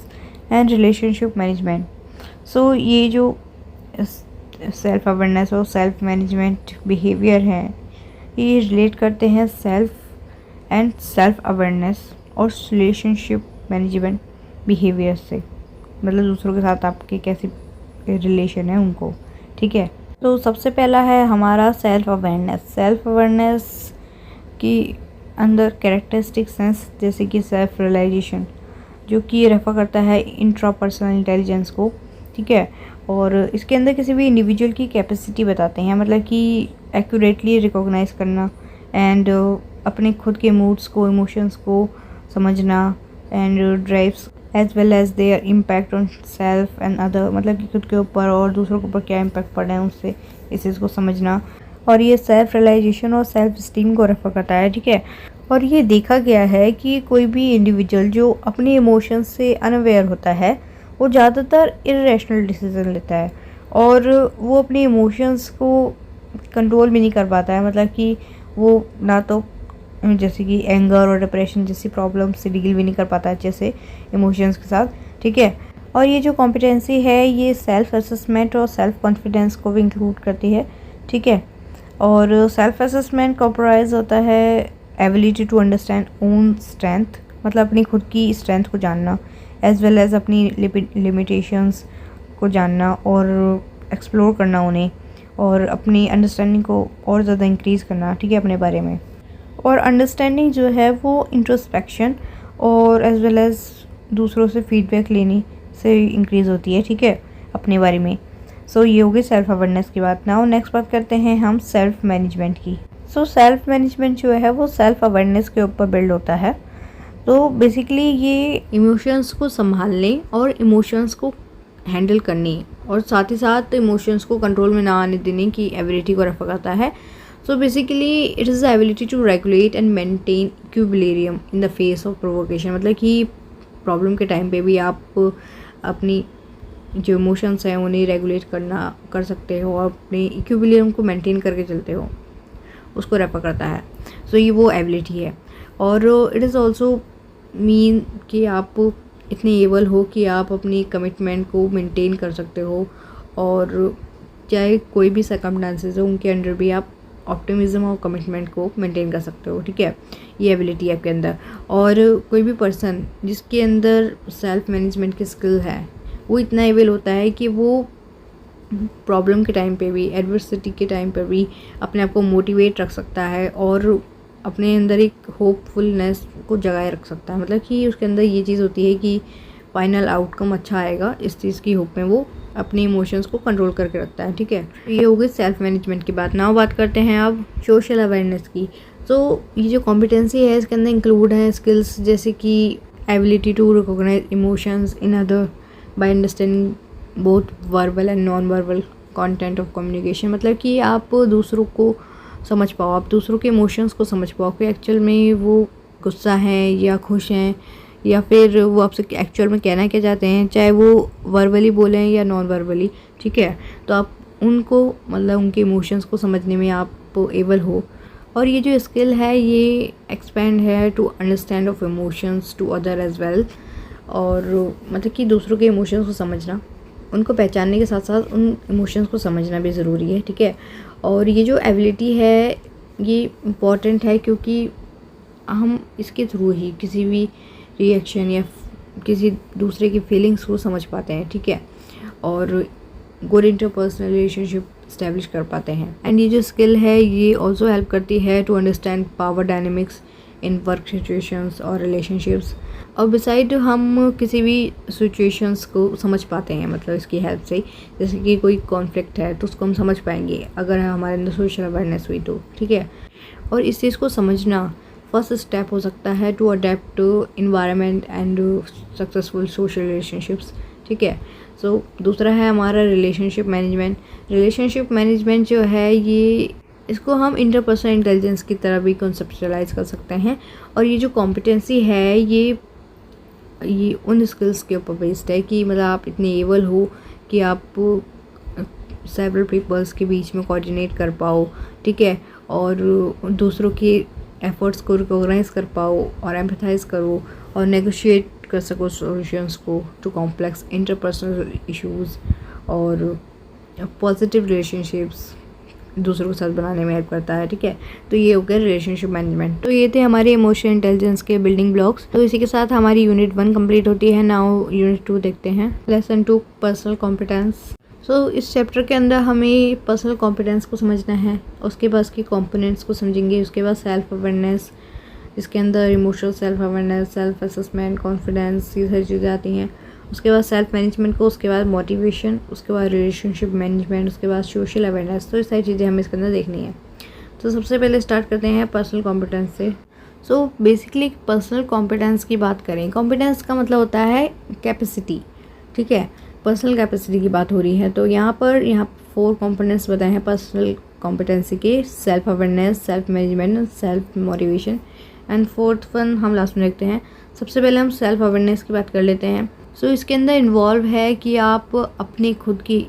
and relationship management. So ये जो सेल्फ अवेयरनेस और सेल्फ मैनेजमेंट बिहेवियर हैं ये रिलेट करते हैं सेल्फ एंड सेल्फ अवेयरनेस और रिलेशनशिप मैनेजमेंट बिहेवियर से, मतलब दूसरों के साथ आपके कैसे रिलेशन है उनको, ठीक है। तो सबसे पहला है हमारा सेल्फ अवेयरनेस। सेल्फ अवेयरनेस की अंदर कैरेक्टरिस्टिक सेंस जैसे कि सेल्फ रियलाइजेशन, जो कि रेफर करता है इंट्रापर्सनल इंटेलिजेंस को, ठीक है। और इसके अंदर किसी भी इंडिविजुअल की कैपेसिटी बताते हैं, मतलब कि एक्यूरेटली रिकॉग्नाइज करना एंड अपने खुद के मूड्स को, इमोशंस को समझना and drives as well as their impact on self and other, मतलब कि खुद के ऊपर और दूसरों के ऊपर क्या इम्पैक्ट पड़ रहे हैं उससे इस चीज़ को समझना। और ये सेल्फ रियलाइजेशन और सेल्फ स्टीम को रेफर करता है, ठीक है। और ये देखा गया है कि कोई भी इंडिविजुअल जो अपने इमोशंस से अनअवेयर होता है वो ज़्यादातर इर्रेशनल डिसीजन लेता है और वो अपने इमोशंस को कंट्रोल भी नहीं कर पाता है, मतलब कि वो ना तो जैसे कि एंगर और डिप्रेशन जैसी प्रॉब्लम से डील भी नहीं कर पाता अच्छे से इमोशंस के साथ, ठीक है। और ये जो कॉम्पिटेंसी है ये सेल्फ असेसमेंट और सेल्फ कॉन्फिडेंस को भी इंक्लूड करती है, ठीक है। और सेल्फ असेसमेंट कंप्राइज होता है ability to understand own strength, मतलब अपनी खुद की स्ट्रेंथ को जानना, एज वेल एज अपनी लिमिटेशंस को जानना और एक्सप्लोर करना उन्हें, और अपनी अंडरस्टैंडिंग को और ज़्यादा इंक्रीज़ करना, ठीक है, अपने बारे में। और अंडरस्टैंडिंग जो है वो इंट्रोस्पेक्शन और एज वेल एज दूसरों से फीडबैक लेने से इंक्रीज़ होती है, ठीक है, अपने बारे में। सो ये हो गई सेल्फ अवेयरनेस की बात। नाउ नेक्स्ट बात करते हैं हम सेल्फ मैनेजमेंट की। सो सेल्फ मैनेजमेंट जो है वो सेल्फ अवेयरनेस के ऊपर बिल्ड होता है। तो बेसिकली ये इमोशंस को संभालने और इमोशंस को हैंडल करने और साथ ही साथ इमोशंस को कंट्रोल में ना आने देने की एबिलिटी को रेफर करता है। So basically it is the ability to regulate and maintain equilibrium in the face of provocation, मतलब कि प्रॉब्लम के टाइम पे भी आप अपनी जो इमोशंस हैं उन्हें रेगुलेट कर सकते हो और अपने इक्विलिब्रियम को मेंटेन करके चलते हो, उसको रेफर करता है। सो ये वो एबिलिटी है। और इट इज़ ऑल्सो मीन कि आप इतने एबल हो कि आप अपनी कमिटमेंट को मेंटेन कर सकते हो और चाहे कोई भी सर्कमस्टेंसेस हो उनके अंडर भी आप ऑप्टिमिज्म और कमिटमेंट को मेंटेन कर सकते हो, ठीक है, ये एबिलिटी है आपके अंदर। और कोई भी पर्सन जिसके अंदर सेल्फ मैनेजमेंट की स्किल है वो इतना एबल होता है कि वो प्रॉब्लम के टाइम पे भी, एडवर्सिटी के टाइम पर भी अपने आप को मोटिवेट रख सकता है और अपने अंदर एक होपफुलनेस को जगाए रख सकता है, मतलब कि उसके अंदर ये चीज़ होती है कि फाइनल आउटकम अच्छा आएगा, इस चीज़ की होप में वो अपने इमोशंस को कंट्रोल करके रखता है, ठीक है। ये हो गई सेल्फ मैनेजमेंट की बात। नाउ बात करते हैं अब सोशल अवेयरनेस की। तो ये जो कॉम्पिटेंसी है इसके अंदर इंक्लूड है स्किल्स जैसे कि ability to recognise emotions in other by understanding both verbal and non verbal content of communication, मतलब कि आप दूसरों को समझ पाओ, आप दूसरों के इमोशंस को समझ पाओ कि एक्चुअल में वो गुस्सा हैं या खुश हैं, या फिर वो आपसे एक्चुअल में कहना क्या चाहते हैं, चाहे वो वर्बली बोलें या नॉन वर्बली, ठीक है। तो आप उनको मतलब उनके इमोशंस को समझने में आप एबल हो। और ये जो स्किल है ये एक्सपेंड है to understand of emotions to other as well. और मतलब कि दूसरों के इमोशंस को समझना, उनको पहचानने के साथ साथ उन इमोशंस को समझना भी ज़रूरी है, ठीक है। और ये जो एबिलिटी है ये इम्पॉर्टेंट है क्योंकि हम इसके थ्रू ही किसी भी रिएक्शन या किसी दूसरे की फीलिंग्स को समझ पाते हैं, ठीक है। और गुड इंटरपर्सनल रिलेशनशिप इस्टेब्लिश कर पाते हैं। एंड ये जो स्किल है ये ऑल्सो हेल्प करती है to understand power dynamics in work situations और रिलेशनशिप्स। और बिसाइड हम किसी भी सिचुएशंस को समझ पाते हैं मतलब इसकी हेल्प से। जैसे कि कोई कॉन्फ्लिक्ट है तो उसको हम समझ पाएंगे अगर हमारे अंदर सोशल अवेयरनेस हुई तो, ठीक है। और इस चीज़ को समझना फर्स्ट स्टेप हो सकता है to adapt to environment and successful social relationships, ठीक है। सो दूसरा है हमारा रिलेशनशिप मैनेजमेंट। रिलेशनशिप मैनेजमेंट जो है ये इसको हम इंटरपर्सनल इंटेलिजेंस की तरह भी कॉन्सेप्चुअलाइज कर सकते हैं। और ये जो कॉम्पिटेंसी है ये उन स्किल्स के ऊपर बेस्ड है कि मतलब आप इतने एबल हो कि आप सेवरल पीपल्स के बीच में कोऑर्डिनेट कर पाओ, ठीक है। और दूसरों के एफर्ट्स को रिकॉग्नाइज कर पाओ और एम्पैथाइज करो और नेगोशिएट कर सको सॉल्यूशंस को टू कॉम्प्लेक्स इंटरपर्सनल इश्यूज़। और पॉजिटिव रिलेशनशिप्स दूसरों के साथ बनाने में हेल्प करता है, ठीक है। तो ये हो गया रिलेशनशिप मैनेजमेंट। तो ये थे हमारे इमोशनल इंटेलिजेंस के बिल्डिंग ब्लॉक्स। तो इसी के साथ हमारी यूनिट 1 कंप्लीट होती है। नाउ यूनिट 2 देखते हैं, लेसन 2 पर्सनल कॉम्पिटेंस। सो इस चैप्टर के अंदर हमें पर्सनल कॉम्पिटेंस को समझना है, उसके बाद उसके कॉम्पोनेंट्स को समझेंगे, उसके बाद सेल्फ अवेयरनेस, इसके अंदर emotional self awareness, self assessment, confidence, ये सारी चीज़ें आती हैं। उसके बाद सेल्फ मैनेजमेंट को, उसके बाद मोटिवेशन, उसके बाद रिलेशनशिप मैनेजमेंट, उसके बाद सोशल अवेयरनेस। तो ये सारी चीज़ें हमें इसके अंदर देखनी है। तो सबसे पहले स्टार्ट करते हैं पर्सनल कॉम्पिटेंस से। सो बेसिकली पर्सनल कॉम्पिटेंस की बात करें, कॉम्पिटेंस का मतलब होता है कैपेसिटी, ठीक है। पर्सनल कैपेसिटी की बात हो रही है। तो यहाँ 4 कंपोनेंट्स बताए हैं पर्सनल कॉम्पिटेंसी के, self awareness, self management, self motivation and 4th one हम लास्ट में देखते हैं। सबसे पहले हम सेल्फ अवेयरनेस की बात कर लेते हैं। सो इसके अंदर इन्वॉल्व है कि आप अपने खुद की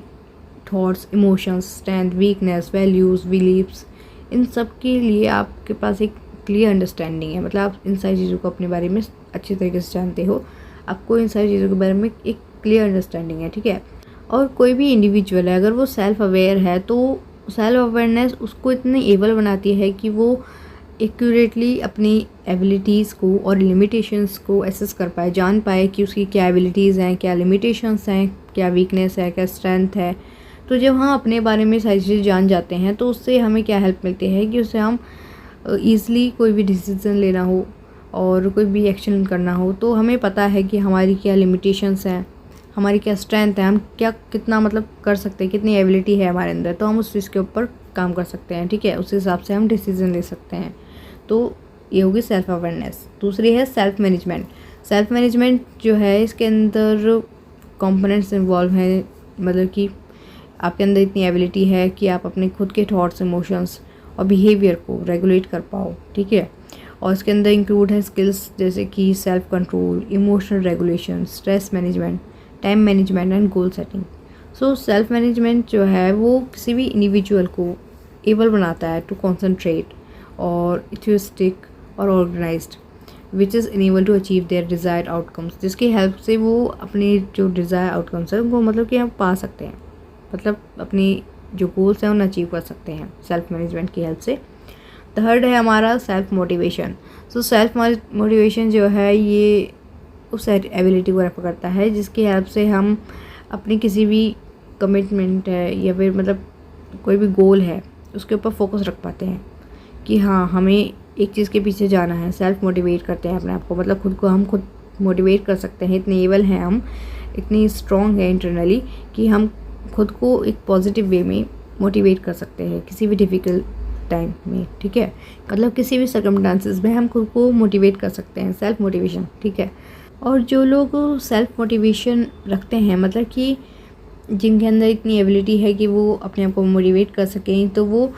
thoughts, emotions, strength, weakness, values, beliefs, इन सब के लिए आपके पास एक क्लियर अंडरस्टैंडिंग है। मतलब आप इन सारी चीज़ों को अपने बारे में अच्छी तरीके से जानते हो, आपको इन सारी चीज़ों के बारे में एक क्लियर अंडरस्टैंडिंग है, ठीक है। और कोई भी इंडिविजुअल है अगर वो सेल्फ अवेयर है तो सेल्फ अवेयरनेस उसको इतनी एबल बनाती है कि वो एक्यूरेटली अपनी एबिलिटीज़ को और लिमिटेशंस को एसेस कर पाए, जान पाए कि उसकी क्या एबिलिटीज़ हैं, क्या लिमिटेशंस हैं, क्या वीकनेस है, क्या स्ट्रेंथ है। तो जब हम अपने बारे में सारी चीज़ें जान जाते हैं तो उससे हमें क्या हेल्प मिलती है कि उससे हम ईज़िली कोई भी डिसीज़न लेना हो और कोई भी एक्शन करना हो तो हमें पता है कि हमारी क्या लिमिटेशंस हैं, हमारी क्या स्ट्रेंथ है, हम क्या कितना मतलब कर सकते हैं, कितनी एबिलिटी है हमारे अंदर, तो हम उस चीज़ के ऊपर काम कर सकते हैं, ठीक है। उस हिसाब से हम डिसीज़न ले सकते हैं। तो ये होगी सेल्फ अवेयरनेस। दूसरी है सेल्फ मैनेजमेंट। सेल्फ मैनेजमेंट जो है इसके अंदर कंपोनेंट्स इन्वॉल्व हैं, मतलब कि आपके अंदर इतनी एबिलिटी है कि आप अपने खुद के थॉट्स, इमोशंस और बिहेवियर को रेगुलेट कर पाओ, ठीक है। और इसके अंदर इंक्लूड है स्किल्स जैसे कि self control, emotional regulation, stress management, time management and goal setting. So self management जो है वो किसी भी इंडिविजुअल को एबल बनाता है टू कॉन्सेंट्रेट और इथ्यूस्टिक और organised which is enable to achieve their desired outcomes, जिसकी हेल्प से वो अपने जो डिज़ायर आउटकम्स है वो मतलब कि हम पा सकते हैं, मतलब अपनी जो गोल्स हैं उन्हें अचीव कर सकते हैं सेल्फ मैनेजमेंट की हेल्प से। थर्ड है हमारा self motivation. So self motivation जो है ये उस एबिलिटी को रेफर करता है जिसकी हेल्प से हम अपनी किसी भी कमिटमेंट है या फिर मतलब कोई भी गोल है उसके ऊपर फोकस रख पाते हैं कि हाँ हमें एक चीज़ के पीछे जाना है। सेल्फ मोटिवेट करते हैं अपने आप को, मतलब खुद को हम खुद मोटिवेट कर सकते हैं, इतने एबल हैं हम, इतनी स्ट्रॉन्ग है इंटरनली कि हम खुद को एक पॉजिटिव वे में मोटिवेट कर सकते हैं किसी भी डिफ़िकल्ट टाइम में, ठीक है। मतलब किसी भी सर्कमस्टांसेस में हम खुद को मोटिवेट कर सकते हैं, सेल्फ मोटिवेशन, ठीक है। और जो लोग सेल्फ मोटिवेशन रखते हैं मतलब कि जिनके अंदर इतनी एबिलिटी है कि वो अपने आप को मोटिवेट कर सकें, तो वो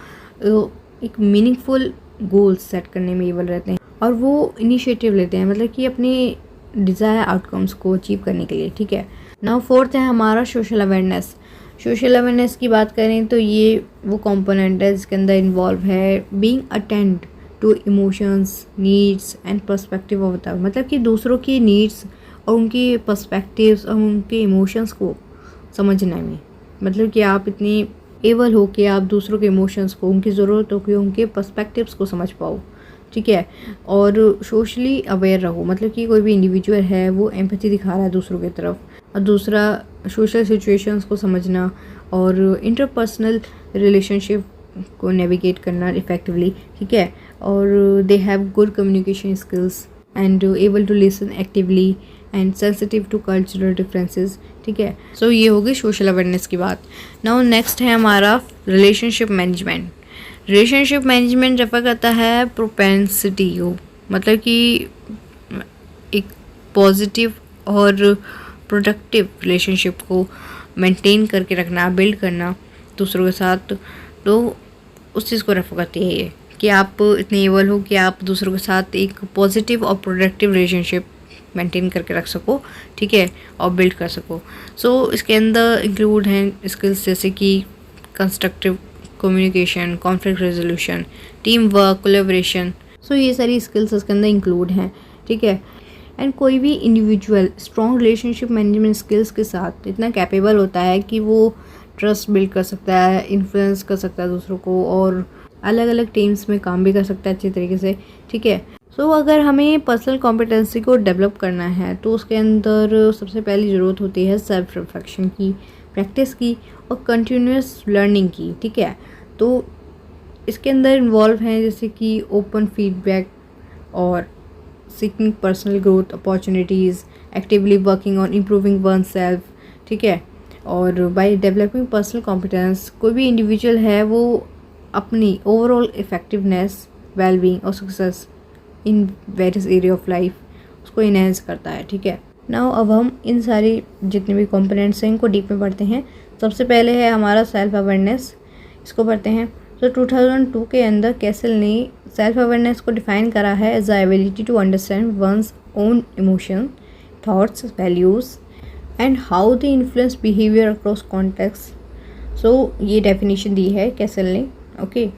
एक मीनिंगफुल गोल्स सेट करने में एबल रहते हैं और वो इनिशिएटिव लेते हैं, मतलब कि अपनी डिज़ायर आउटकम्स को अचीव करने के लिए, ठीक है। नाउ फोर्थ है हमारा सोशल अवेयरनेस। सोशल अवेयरनेस की बात करें तो ये वो कंपोनेंट है जिसके अंदर इन्वॉल्व है being attend to emotions, needs and perspective of the, मतलब कि दूसरों की नीड्स और उनकी पर्सपेक्टिव्स और उनके इमोशंस को समझने में, मतलब कि आप इतनी एबल हो कि आप दूसरों के इमोशंस को, उनकी ज़रूरतों को, उनके पर्सपेक्टिव्स को समझ पाओ, ठीक है। और सोशली अवेयर रहो, मतलब कि कोई भी इंडिविजुअल है वो एम्पैथी दिखा रहा है दूसरों की तरफ, और दूसरा सोशल सिचुएशंस को समझना और इंटरपर्सनल रिलेशनशिप को नेविगेट करना इफ़ेक्टिवली, ठीक है। और they have good communication skills and able to listen actively and sensitive to cultural differences, ठीक है। सो ये होगी सोशल अवेयरनेस की बात। नाउ नेक्स्ट है हमारा relationship management. Relationship management refer करता है प्रोपेंसिटी को, मतलब कि एक पॉजिटिव और प्रोडक्टिव रिलेशनशिप को मेंटेन करके रखना, बिल्ड करना दूसरों के साथ, तो उस चीज़ को रेफर करती है ये कि आप इतने एबल हो कि आप दूसरों के साथ एक पॉजिटिव और प्रोडक्टिव रिलेशनशिप मेंटेन करके रख सको, ठीक है, और बिल्ड कर सको। सो इसके अंदर इंक्लूड हैं स्किल्स जैसे कि constructive communication, conflict resolution, team work, collaboration. So ये सारी स्किल्स इसके अंदर इंक्लूड हैं, ठीक है। एंड कोई भी individual strong relationship management skills के साथ इतना कैपेबल होता है कि वो ट्रस्ट बिल्ड कर सकता है, इन्फ्लुएंस कर सकता है दूसरों को, और अलग अलग टीम्स में काम भी कर सकता है अच्छी तरीके से, ठीक है। सो अगर हमें पर्सनल कॉम्पिटेंसी को डेवलप करना है तो उसके अंदर सबसे पहली ज़रूरत होती है सेल्फ रिफ्लेक्शन की, प्रैक्टिस की और कंटिन्यूस लर्निंग की, ठीक है। तो इसके अंदर इन्वॉल्व हैं जैसे कि ओपन फीडबैक और seeking personal growth opportunities, actively working on improving one self, ठीक है। और बाय डेवलपिंग पर्सनल कॉम्पिटेंस कोई भी इंडिविजुअल है वो अपनी ओवरऑल इफेक्टिवनेस, वेलबींग और success in various area of life उसको इन्हेंस करता है, ठीक है। नाउ अब हम इन सारी जितने भी कंपोनेंट्स हैं इनको डीप में पढ़ते हैं। सबसे पहले है हमारा सेल्फ अवेयरनेस, इसको पढ़ते हैं। तो 2002 के अंदर कैसल ने सेल्फ अवेयरनेस को डिफाइन करा है as the ability to understand one's own emotion, thoughts, values and how they influence behaviour across context. So ये डेफिनेशन दी है कैसल ने, okay.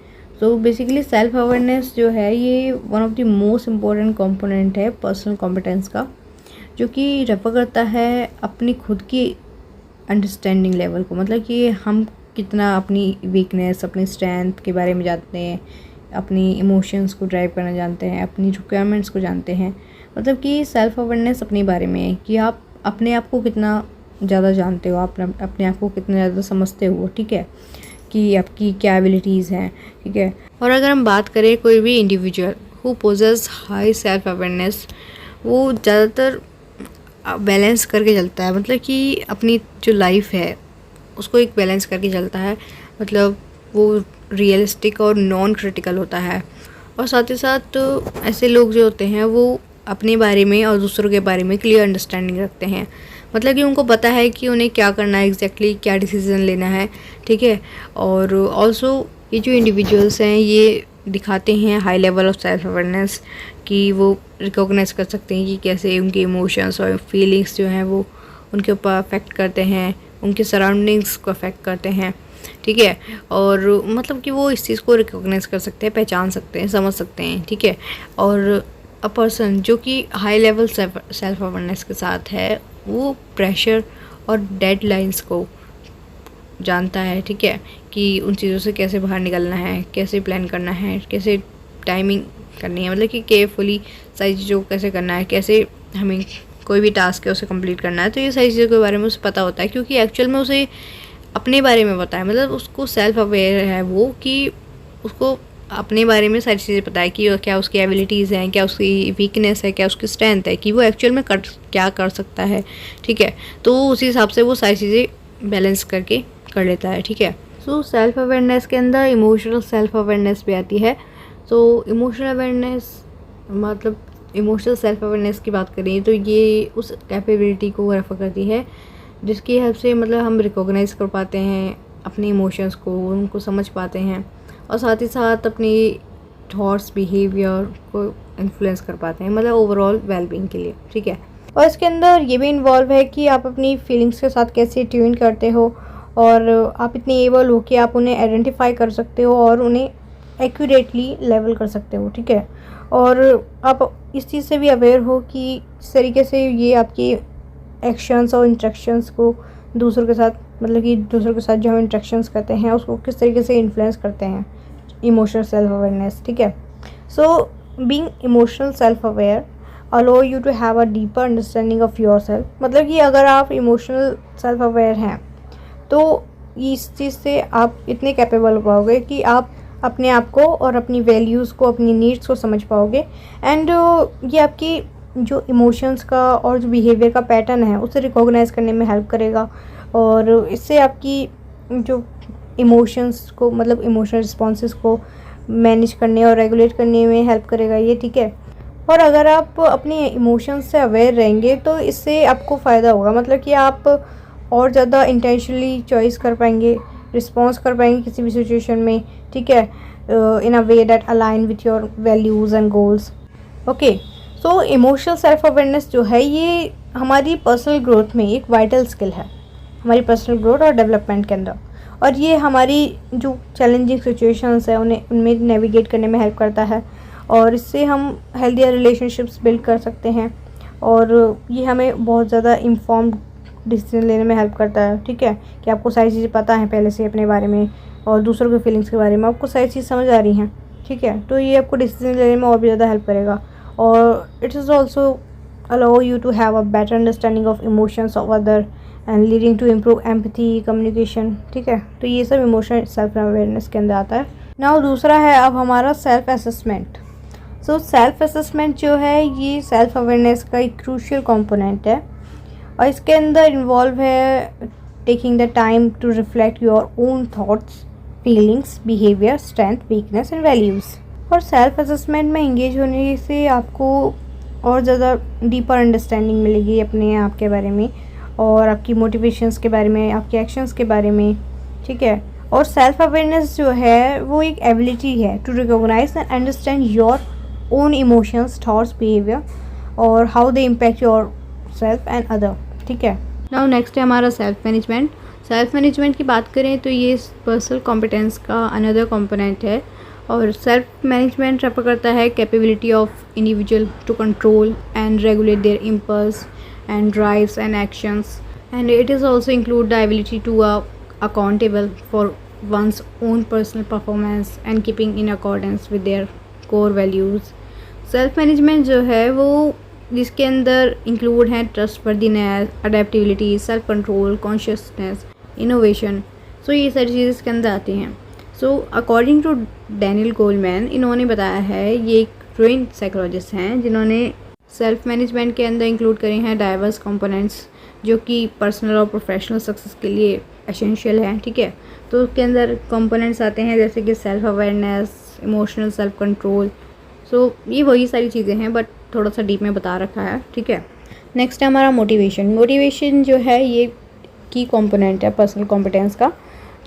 So basically self awareness जो है ये one of the most important component है पर्सनल कॉम्पिटेंस का, जो कि रेफर करता है अपनी खुद की अंडरस्टैंडिंग लेवल को, मतलब कि हम कितना अपनी वीकनेस, अपनी स्ट्रेंथ के बारे में जानते हैं, अपनी इमोशंस को ड्राइव करना जानते हैं, अपनी रिक्वायरमेंट्स को जानते हैं। मतलब कि सेल्फ अवेयरनेस अपने बारे में है कि आप अपने आप को कितना ज़्यादा जानते हो, आप अपने आप को कितना ज़्यादा समझते हो, ठीक है, कि आपकी क्या एबिलिटीज़ हैं, ठीक है। और अगर हम बात करें कोई भी individual who possesses high self awareness, वो ज़्यादातर बैलेंस करके चलता है, मतलब कि अपनी जो लाइफ है उसको एक बैलेंस करके चलता है, मतलब वो रियलिस्टिक और नॉन क्रिटिकल होता है। और साथ ही साथ ऐसे लोग जो होते हैं वो अपने बारे में और दूसरों के बारे में क्लियर अंडरस्टैंडिंग रखते हैं, मतलब कि उनको पता है कि उन्हें क्या करना है, एग्जैक्टली क्या डिसीजन लेना है, ठीक है। और ऑल्सो ये जो इंडिविजुअल्स हैं ये दिखाते हैं high level of self awareness, कि वो रिकॉग्नाइज कर सकते हैं कि कैसे उनके इमोशंस और फीलिंग्स जो हैं वो उनके ऊपर अफेक्ट करते हैं, उनके सराउंडिंग्स को अफेक्ट करते हैं, ठीक है। और मतलब कि वो इस चीज़ को रिकॉग्नाइज कर सकते हैं, पहचान सकते हैं, समझ सकते हैं, ठीक है। और अ पर्सन जो कि हाई लेवल सेल्फ अवेयरनेस के साथ है वो प्रेशर और डेडलाइंस को जानता है, ठीक है, कि उन चीज़ों से कैसे बाहर निकलना है, कैसे प्लान करना है, कैसे टाइमिंग करनी है, मतलब कि केयरफुली सारी चीज़ों को कैसे करना है, कैसे हमें कोई भी टास्क है उसे कंप्लीट करना है। तो ये सारी चीज़ों के बारे में उसे पता होता है, क्योंकि एक्चुअल में उसे अपने बारे में पता है, मतलब उसको सेल्फ अवेयर है वो, कि उसको अपने बारे में सारी चीज़ें पता है कि क्या उसकी एबिलिटीज़ हैं, क्या उसकी वीकनेस है, क्या उसकी स्ट्रेंथ है, कि वो एक्चुअल में क्या कर सकता है, ठीक है। तो उसी हिसाब से वो सारी चीज़ें बैलेंस करके कर लेता है, ठीक है। सो सेल्फ अवेयरनेस के अंदर इमोशनल सेल्फ अवेयरनेस भी आती है। सो इमोशनल अवेयरनेस मतलब इमोशनल सेल्फ अवेयरनेस की बात करें तो ये उस कैपेबिलिटी को रेफर करती है जिसकी हेल्प से मतलब हम रिकॉग्नाइज कर पाते हैं अपने इमोशंस को, उनको समझ पाते हैं और साथ ही साथ अपनी थॉट्स बिहेवियर को इन्फ्लुएंस कर पाते हैं, मतलब ओवरऑल वेलबींग के लिए, ठीक है। और इसके अंदर ये भी इन्वॉल्व है कि आप अपनी फीलिंग्स के साथ कैसे ट्यून करते हो और आप इतने एबल हो कि आप उन्हें आइडेंटिफाई कर सकते हो और उन्हें एक्यूरेटली लेवल कर सकते हो, ठीक है। और आप इस चीज़ से भी अवेयर हो कि इस तरीके से ये आपकी एक्शंस और इंस्ट्रक्शंस को दूसरों के साथ, मतलब कि दूसरों के साथ जो हम इंट्रैक्शंस करते हैं उसको किस तरीके से इन्फ्लुएंस करते हैं। इमोशनल सेल्फ अवेयरनेस, ठीक है। So being emotional self aware allow you to have a deeper understanding of your self, मतलब कि अगर आप इमोशनल सेल्फ अवेयर हैं तो इस चीज़ से आप इतने कैपेबल हो पाओगे कि आप अपने आप को और अपनी वैल्यूज़ को, अपनी नीड्स को समझ पाओगे। एंड ये आपकी जो इमोशंस का और जो बिहेवियर का पैटर्न है उसे रिकॉग्नाइज करने में हेल्प करेगा और इससे आपकी जो इमोशंस को, मतलब इमोशनल रिस्पॉन्सेस को मैनेज करने और रेगुलेट करने में हेल्प करेगा ये, ठीक है। और अगर आप अपने इमोशंस से अवेयर रहेंगे तो इससे आपको फ़ायदा होगा, मतलब कि आप और ज़्यादा इंटेंशनली चॉइस कर पाएंगे, रिस्पॉन्स कर पाएंगे किसी भी सिचुएशन में, ठीक है, in a way that align with your values and goals. Okay, so emotional self awareness जो है ये हमारी पर्सनल ग्रोथ में एक वाइटल स्किल है, हमारी पर्सनल ग्रोथ और डेवलपमेंट के अंदर। और ये हमारी जो चैलेंजिंग सिचुएशंस है उनमें नेविगेट करने में हेल्प करता है और इससे हम हेल्दियर रिलेशनशिप्स बिल्ड कर सकते हैं और ये हमें बहुत ज़्यादा इन्फॉर्म्ड डिसीजन लेने में हेल्प करता है, ठीक है, कि आपको सारी चीज़ें पता हैं पहले से अपने बारे में और दूसरों के फीलिंग्स के बारे में आपको सारी चीज़ समझ आ रही हैं, ठीक है। तो ये आपको डिसीजन लेने में और भी ज़्यादा हेल्प करेगा और it is also allow you to have a better understanding of emotions of other and leading to improve empathy, communication, ठीक है। तो ये सब इमोशनल सेल्फ अवेयरनेस के अंदर आता है। नाउ दूसरा है अब हमारा self assessment. So self assessment जो है ये सेल्फ अवेयरनेस का एक क्रूशियल कंपोनेंट है और इसके अंदर इन्वॉल्व है taking the time to reflect your own thoughts, feelings, behaviour, strength, weakness and values. और सेल्फ असेसमेंट में इंगेज होने से आपको और ज़्यादा डीपर अंडरस्टैंडिंग मिलेगी अपने आप के बारे में और आपकी मोटिवेशंस के बारे में, आपके एक्शंस के बारे में, ठीक है। और सेल्फ अवेयरनेस जो है वो एक एबिलिटी है to recognise and understand your own emotions, thoughts, behaviour और how they impact yourself and other, ठीक है। नाउ नेक्स्ट है हमारा सेल्फ मैनेजमेंट। सेल्फ मैनेजमेंट की बात करें तो ये पर्सनल कॉम्पिटेंस का अनदर कंपोनेंट है और सेल्फ मैनेजमेंट रेफर करता है capability of individual to control and regulate their impulse and drives and actions, and it is also include the ability to accountable for one's own personal performance and keeping in accordance with their core values. Self management जो है वो जिसके अंदर इंक्लूड है trustworthiness, adaptability, self control, consciousness, innovation. So ये सारी चीज़ें इसके अंदर आती हैं। So according to Daniel Goleman, इन्होंने बताया है, ये एक ट्रेंड साइकोलॉजिस्ट हैं जिन्होंने सेल्फ मैनेजमेंट के अंदर इंक्लूड करे हैं डाइवर्स कंपोनेंट्स जो कि पर्सनल और प्रोफेशनल सक्सेस के लिए एसेंशियल है, ठीक है। तो उसके अंदर कंपोनेंट्स आते हैं जैसे कि self awareness, emotional self control. So ये वही सारी चीज़ें हैं बट थोड़ा सा डीप में बता रखा है, ठीक है। नेक्स्ट है हमारा मोटिवेशन। मोटिवेशन जो है ये की कंपोनेंट है पर्सनल कॉम्पिटेंस का,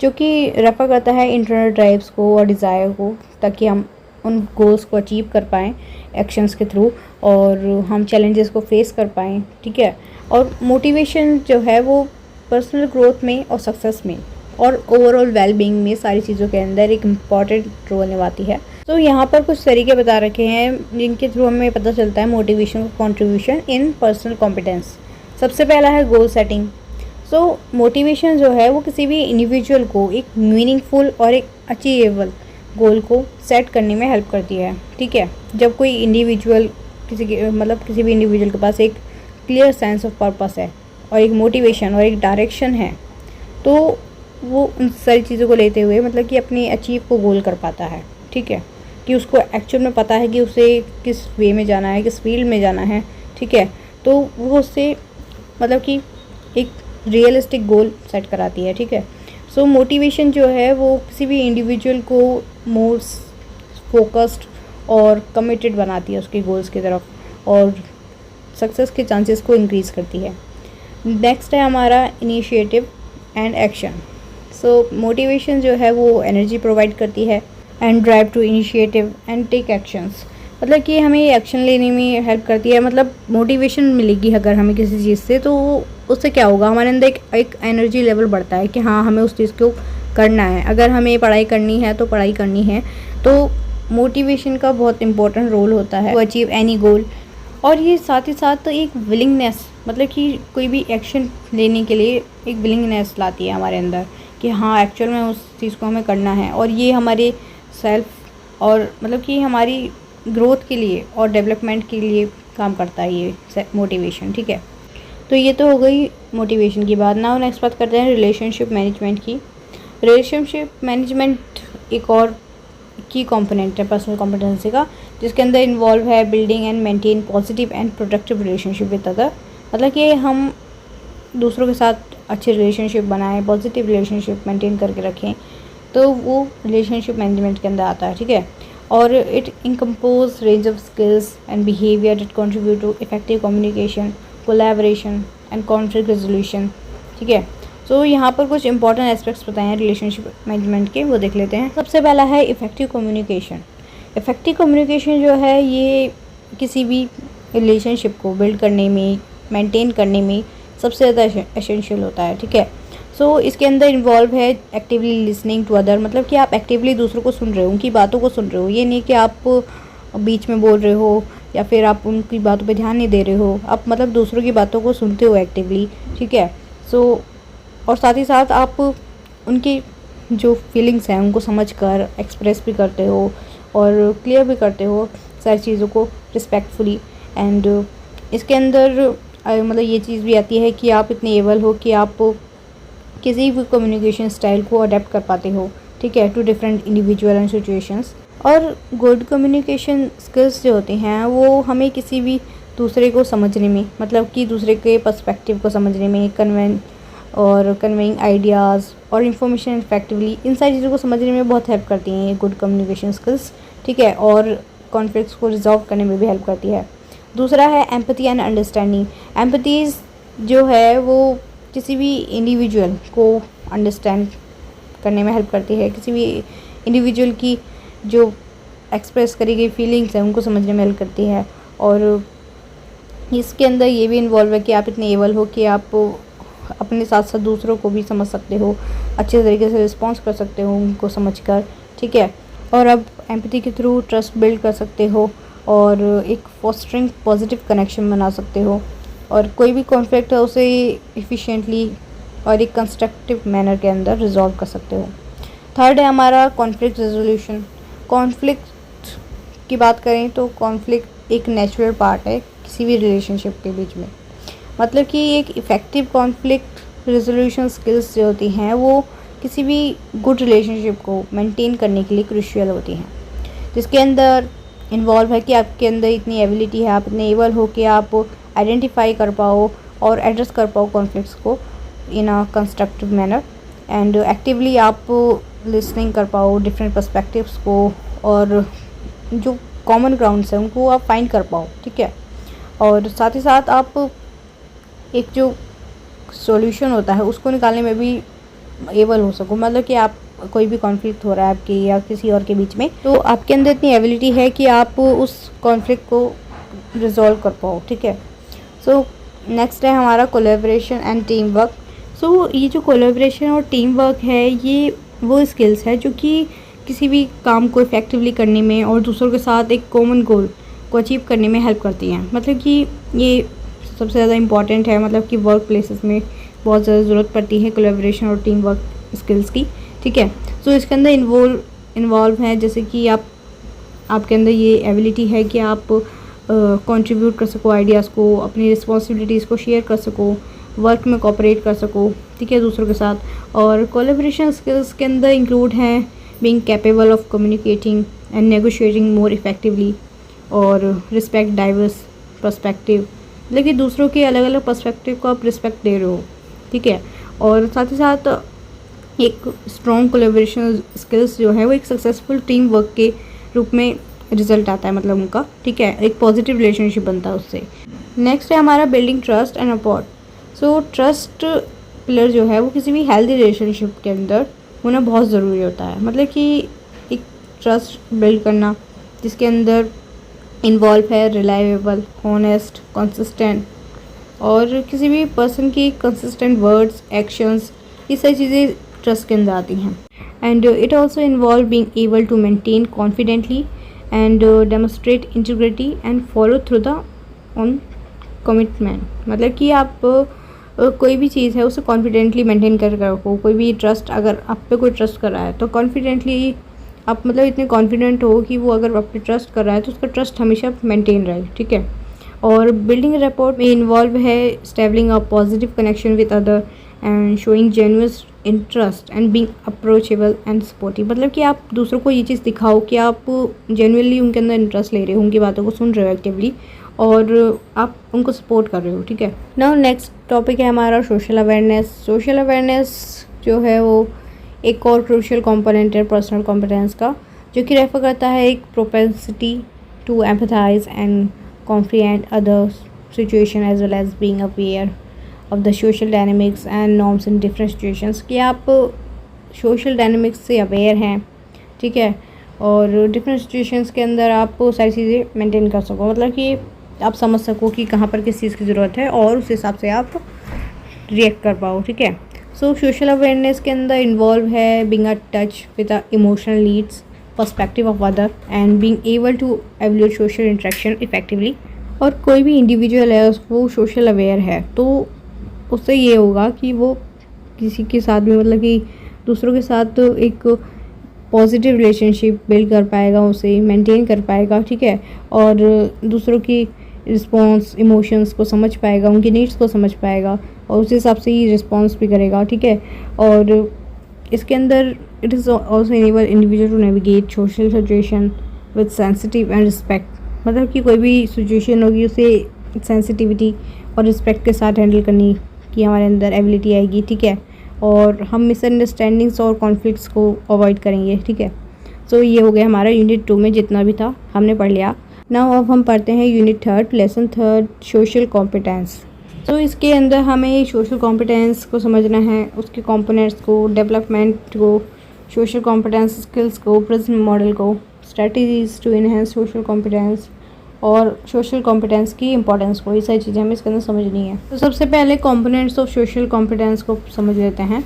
जो कि रेफर करता है इंटरनल ड्राइव्स को और डिज़ायर को, ताकि हम उन गोल्स को अचीव कर पाएँ एक्शंस के थ्रू और हम चैलेंजेस को फेस कर पाएँ, ठीक है। और मोटिवेशन जो है वो पर्सनल ग्रोथ में और सक्सेस में और ओवरऑल वेलबींग में सारी चीज़ों के अंदर एक इम्पॉर्टेंट रोल निभाती है। तो यहाँ पर कुछ तरीके बता रखे हैं जिनके थ्रू हमें पता चलता है मोटिवेशन का कॉन्ट्रीब्यूशन इन पर्सनल कॉम्पिटेंस। सबसे पहला है गोल सेटिंग। सो मोटिवेशन जो है वो किसी भी इंडिविजुअल को एक मीनिंगफुल और एक अचीवेबल गोल को सेट करने में हेल्प करती है, ठीक है। जब कोई इंडिविजुअल किसी भी इंडिविजुअल के पास एक क्लियर सेंस ऑफ पर्पस है और एक मोटिवेशन और एक डायरेक्शन है तो वो उन सारी चीज़ों को लेते हुए मतलब कि अपने अचीव को गोल कर पाता है, ठीक है, कि उसको एक्चुअल में पता है कि उसे किस वे में जाना है, किस फील्ड में जाना है, ठीक है। तो वो उससे मतलब कि एक रियलिस्टिक गोल सेट कराती है, ठीक है। सो मोटिवेशन जो है वो किसी भी इंडिविजुअल को मोर फोकस्ड और कमिटेड बनाती है उसके गोल्स की तरफ और सक्सेस के चांसेस को इंक्रीज़ करती है। नेक्स्ट है हमारा initiative and action. So motivation जो है वो एनर्जी प्रोवाइड करती है, and drive to initiative and take actions. मतलब कि हमें एक्शन लेने में हेल्प करती है, मतलब मोटिवेशन मिलेगी अगर हमें किसी चीज़ से, तो उससे क्या होगा, हमारे अंदर एक एनर्जी लेवल बढ़ता है कि हाँ हमें उस चीज़ को करना है। अगर हमें पढ़ाई करनी है तो पढ़ाई करनी है, तो मोटिवेशन का बहुत इंपॉर्टेंट रोल होता है टू अचीव एनी गोल। और ये साथ ही साथ एक विलिंगनेस, मतलब कि कोई भी एक्शन लेने के लिए एक विलिंगनेस लाती है हमारे अंदर कि हाँ एक्चुअल में उस चीज़ को हमें करना है। और ये हमारे सेल्फ और मतलब कि हमारी ग्रोथ के लिए और डेवलपमेंट के लिए काम करता है ये मोटिवेशन, ठीक है। तो ये तो हो गई मोटिवेशन की बात। नाउ नेक्स्ट बात करते हैं रिलेशनशिप मैनेजमेंट की। रिलेशनशिप मैनेजमेंट एक और की कंपोनेंट है पर्सनल कॉम्पिटेंसी का, जिसके अंदर इन्वॉल्व है building and maintain positive and productive relationship with other. मतलब कि हम दूसरों के साथ अच्छे रिलेशनशिप बनाएं, पॉजिटिव रिलेशनशिप मेंटेन करके रखें, तो वो रिलेशनशिप मैनेजमेंट के अंदर आता है, ठीक है। और it encompass range of skills and behaviour that contribute to effective communication, collaboration and conflict resolution, ठीक है। तो यहाँ पर कुछ इंपॉर्टेंट एस्पेक्ट्स बताए हैं रिलेशनशिप मैनेजमेंट के, वो देख लेते हैं। सबसे पहला है इफ़ेक्टिव कम्युनिकेशन। इफ़ेक्टिव कम्युनिकेशन जो है ये किसी भी रिलेशनशिप को बिल्ड करने में, मेंटेन करने में सबसे ज़्यादा एसेंशियल होता है, ठीक है। सो इसके अंदर इन्वॉल्व है एक्टिवली लिसनिंग टू अदर, मतलब कि आप एक्टिवली दूसरों को सुन रहे हो, उनकी बातों को सुन रहे हो। ये नहीं कि आप बीच में बोल रहे हो या फिर आप उनकी बातों पे ध्यान नहीं दे रहे हो, आप मतलब दूसरों की बातों को सुनते हो एक्टिवली, ठीक है। सो और साथ ही साथ आप उनकी जो फीलिंग्स हैं उनको समझकर एक्सप्रेस भी करते हो और क्लियर भी करते हो सारी चीज़ों को रिस्पेक्टफुली। एंड इसके अंदर मतलब ये चीज़ भी आती है कि आप इतने एबल हो कि आप किसी भी कम्युनिकेशन स्टाइल को अडेप्ट कर पाते हो, ठीक है, to different individual and situations. और गुड कम्युनिकेशन स्किल्स जो होते हैं वो हमें किसी भी दूसरे को समझने में, मतलब कि दूसरे के पर्सपेक्टिव को समझने में, कन्वेइंग आइडियाज़ और इन्फॉर्मेशन इफेक्टिवली, इन सारी चीज़ों को समझने में बहुत हेल्प करती हैं ये गुड कम्युनिकेशन स्किल्स, ठीक है। और कॉन्फ्लिक्ट्स को रिजॉल्व करने में भी हेल्प करती है। दूसरा है एम्पैथी एंड अंडरस्टैंडिंग। एम्पैथीज जो है वो किसी भी इंडिविजुअल को अंडरस्टैंड करने में हेल्प करती है, किसी भी इंडिविजुअल की जो एक्सप्रेस करी गई फीलिंग्स हैं उनको समझने में हेल्प करती है। और इसके अंदर ये भी इन्वॉल्व है कि आप इतने एबल हो कि आप अपने साथ साथ दूसरों को भी समझ सकते हो, अच्छे तरीके से रिस्पॉन्स कर सकते हो उनको समझकर, ठीक है। और अब एम्पैथी के थ्रू ट्रस्ट बिल्ड कर सकते हो और एक फॉस्टरिंग पॉजिटिव कनेक्शन बना सकते हो, और कोई भी कॉन्फ्लिक्ट है उसे इफ़िशिएंटली और एक कंस्ट्रक्टिव मैनर के अंदर रिजॉल्व कर सकते हो। थर्ड है हमारा कॉन्फ्लिक्ट रेजोल्यूशन। कॉन्फ्लिक्ट की बात करें तो कॉन्फ्लिक्ट एक नेचुरल पार्ट है किसी भी रिलेशनशिप के बीच में। मतलब कि एक इफ़ेक्टिव कॉन्फ्लिक्ट रेजोल्यूशन स्किल्स जो होती हैं वो किसी भी गुड रिलेशनशिप को मेंटेन करने के लिए क्रूशियल होती हैं, जिसके अंदर इन्वॉल्व है कि आपके अंदर इतनी एबिलिटी है, आप इतने एबल हो कि आप आइडेंटिफाई कर पाओ और एड्रेस कर पाओ कॉन्फ्लिक्ट्स को in a constructive manner, and actively आप लिसनिंग कर पाओ डिफरेंट पर्सपेक्टिव्स को, और जो कॉमन ग्राउंड्स हैं उनको आप फाइंड कर पाओ, ठीक है। और साथ ही साथ आप एक जो सॉल्यूशन होता है उसको निकालने में भी एबल हो सको, मतलब कि आप कोई भी कॉन्फ्लिक्ट हो रहा है आपके या किसी और के बीच में, तो आपके अंदर इतनी एबिलिटी है कि आप उस कॉन्फ्लिक्ट को रिजॉल्व कर पाओ, ठीक है। सो नेक्स्ट है हमारा कोलैबोरेशन एंड टीम वर्क। सो ये जो कोलैबोरेशन और टीम वर्क है ये वो स्किल्स है जो कि किसी भी काम को इफ़ेक्टिवली करने में और दूसरों के साथ एक कॉमन गोल को अचीव करने में हेल्प करती हैं। मतलब कि ये सबसे ज़्यादा इम्पॉर्टेंट है, मतलब कि वर्क प्लेसेस में बहुत ज़्यादा ज़रूरत पड़ती है कोलैबोरेशन और टीम वर्क स्किल्स की, ठीक है। सो इसके अंदर इन्वॉल्व है जैसे कि आपके अंदर ये एबिलिटी है कि आप कंट्रीब्यूट कर सको आइडियाज़ को, अपनी रिस्पॉन्सिबिलिटीज़ को शेयर कर सको, वर्क में कोऑपरेट कर सको, ठीक है, दूसरों के साथ। और कोलैबोरेशन स्किल्स के अंदर इंक्लूड हैं being capable of communicating and negotiating more effectively, और रिस्पेक्ट डाइवर्स पर्सपेक्टिव, लेकिन दूसरों के अलग अलग पर्सपेक्टिव को आप रिस्पेक्ट दे रहे हो, ठीक है। और साथ ही साथ एक स्ट्रॉन्ग कोलैबोरेशन स्किल्स जो है वो एक सक्सेसफुल टीम वर्क के रूप में रिजल्ट आता है, मतलब उनका, ठीक है, एक पॉजिटिव रिलेशनशिप बनता है उससे। नेक्स्ट है हमारा building trust and rapport. So trust pillar जो है वो किसी भी हेल्दी रिलेशनशिप के अंदर होना बहुत ज़रूरी होता है। मतलब कि एक ट्रस्ट बिल्ड करना, जिसके अंदर इन्वॉल्व है रिलायबल, हॉनेस्ट, कंसिस्टेंट, और किसी भी पर्सन की कंसिस्टेंट वर्ड्स, एक्शंस, ये सारी चीज़ें ट्रस्ट के अंदर आती हैं. And it also involve being able to maintain confidently and demonstrate integrity and follow through the on commitment. मतलब कि आप कोई भी चीज़ है उसे कॉन्फिडेंटली मेंटेन कर रखो. कोई भी ट्रस्ट, अगर आप पे कोई ट्रस्ट कर रहा है तो कॉन्फिडेंटली आप मतलब इतने कॉन्फिडेंट हो कि वो अगर आप पे ट्रस्ट कर रहा है तो उसका ट्रस्ट हमेशा मेंटेन रहे. ठीक है. और बिल्डिंग रैपोर्ट में इन्वॉल्व है establishing a positive connection with other and showing genuine interest and being approachable and supportive. मतलब कि आप दूसरों को ये चीज़ दिखाओ कि आप जेन्युइनली उनके अंदर इंटरेस्ट ले रहे हो, उनकी बातों को सुन रहे हो एक्टिवली, और आप उनको सपोर्ट कर रहे हो. ठीक है. नाउ नेक्स्ट टॉपिक है हमारा सोशल अवेयरनेस. सोशल अवेयरनेस जो है वो एक और क्रूशियल कंपोनेंट है पर्सनल कॉम्पिटेंस का, जो कि रेफर करता है एक propensity to empathise and comprehend other situation as well as being aware of the social dynamics and norms in different situations. कि आप social dynamics से aware हैं. ठीक है. और different situations के अंदर आप सारी चीज़ें maintain कर सको, मतलब कि आप समझ सको कि कहाँ पर किस चीज़ की ज़रूरत है और उस हिसाब से आप react कर पाओ. ठीक है. सो social awareness के अंदर involve है being a touch with the emotional needs, perspective of other and being able to evaluate social interaction effectively. और कोई भी इंडिविजुअल है वो सोशल अवेयर है तो उससे ये होगा कि वो किसी के साथ भी मतलब कि दूसरों के साथ तो एक पॉजिटिव रिलेशनशिप बिल्ड कर पाएगा, उसे मेंटेन कर पाएगा. ठीक है. और दूसरों की रिस्पॉन्स, इमोशंस को समझ पाएगा, उनकी नीड्स को समझ पाएगा और उस हिसाब से ही रिस्पॉन्स भी करेगा. ठीक है. और इसके अंदर it is also enable individual to navigate social situation with sensitive and respect. मतलब कि कोई भी सिचुएशन होगी उसे सेंसिटिविटी और रिस्पेक्ट के साथ हैंडल करने की हमारे अंदर एबिलिटी आएगी. ठीक है. और हम मिसअंडरस्टैंडिंग्स और कॉन्फ्लिक्ट्स को अवॉइड करेंगे. ठीक है. सो ये हो गया हमारा यूनिट 2 में जितना भी था हमने पढ़ लिया. नाउ अब हम पढ़ते हैं यूनिट 3 लेसन 3 सोशल कॉम्पिटेंस. तो इसके अंदर हमें सोशल कॉम्पिटेंस को समझना है, उसके कंपोनेंट्स को, डेवलपमेंट को, सोशल कॉम्पिटेंस स्किल्स को, प्रिज्म मॉडल को, strategies to enhance social competence और सोशल कॉम्पिटेंस की इंपॉर्टेंस को. ये सारी चीज़ें हमें इसके अंदर समझनी है. तो सबसे पहले कंपोनेंट्स ऑफ सोशल कॉम्पिटेंस को समझ लेते हैं.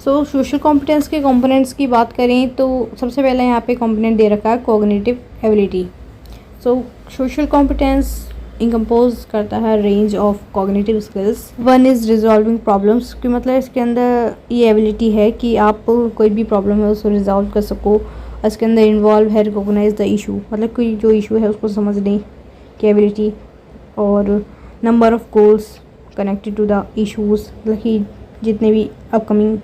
सो सोशल कॉम्पिटेंस के कंपोनेंट्स की बात करें तो सबसे पहले यहाँ पे कंपोनेंट दे रखा है कॉग्निटिव एबिलिटी. सो सोशल कॉम्पिटेंस इनकम्पोज करता है range of cognitive skills. One is resolving problems, कि मतलब इसके अंदर ये एबिलिटी है कि आप कोई भी प्रॉब्लम है उसको रिजॉल्व कर सको. इसके अंदर इन्वॉल्व है रिकॉग्नाइज द इशू, मतलब कोई जो इशू है उसको समझने की एबिलिटी. और number of goals connected to the issues, मतलब कि जितने भी अपकमिंग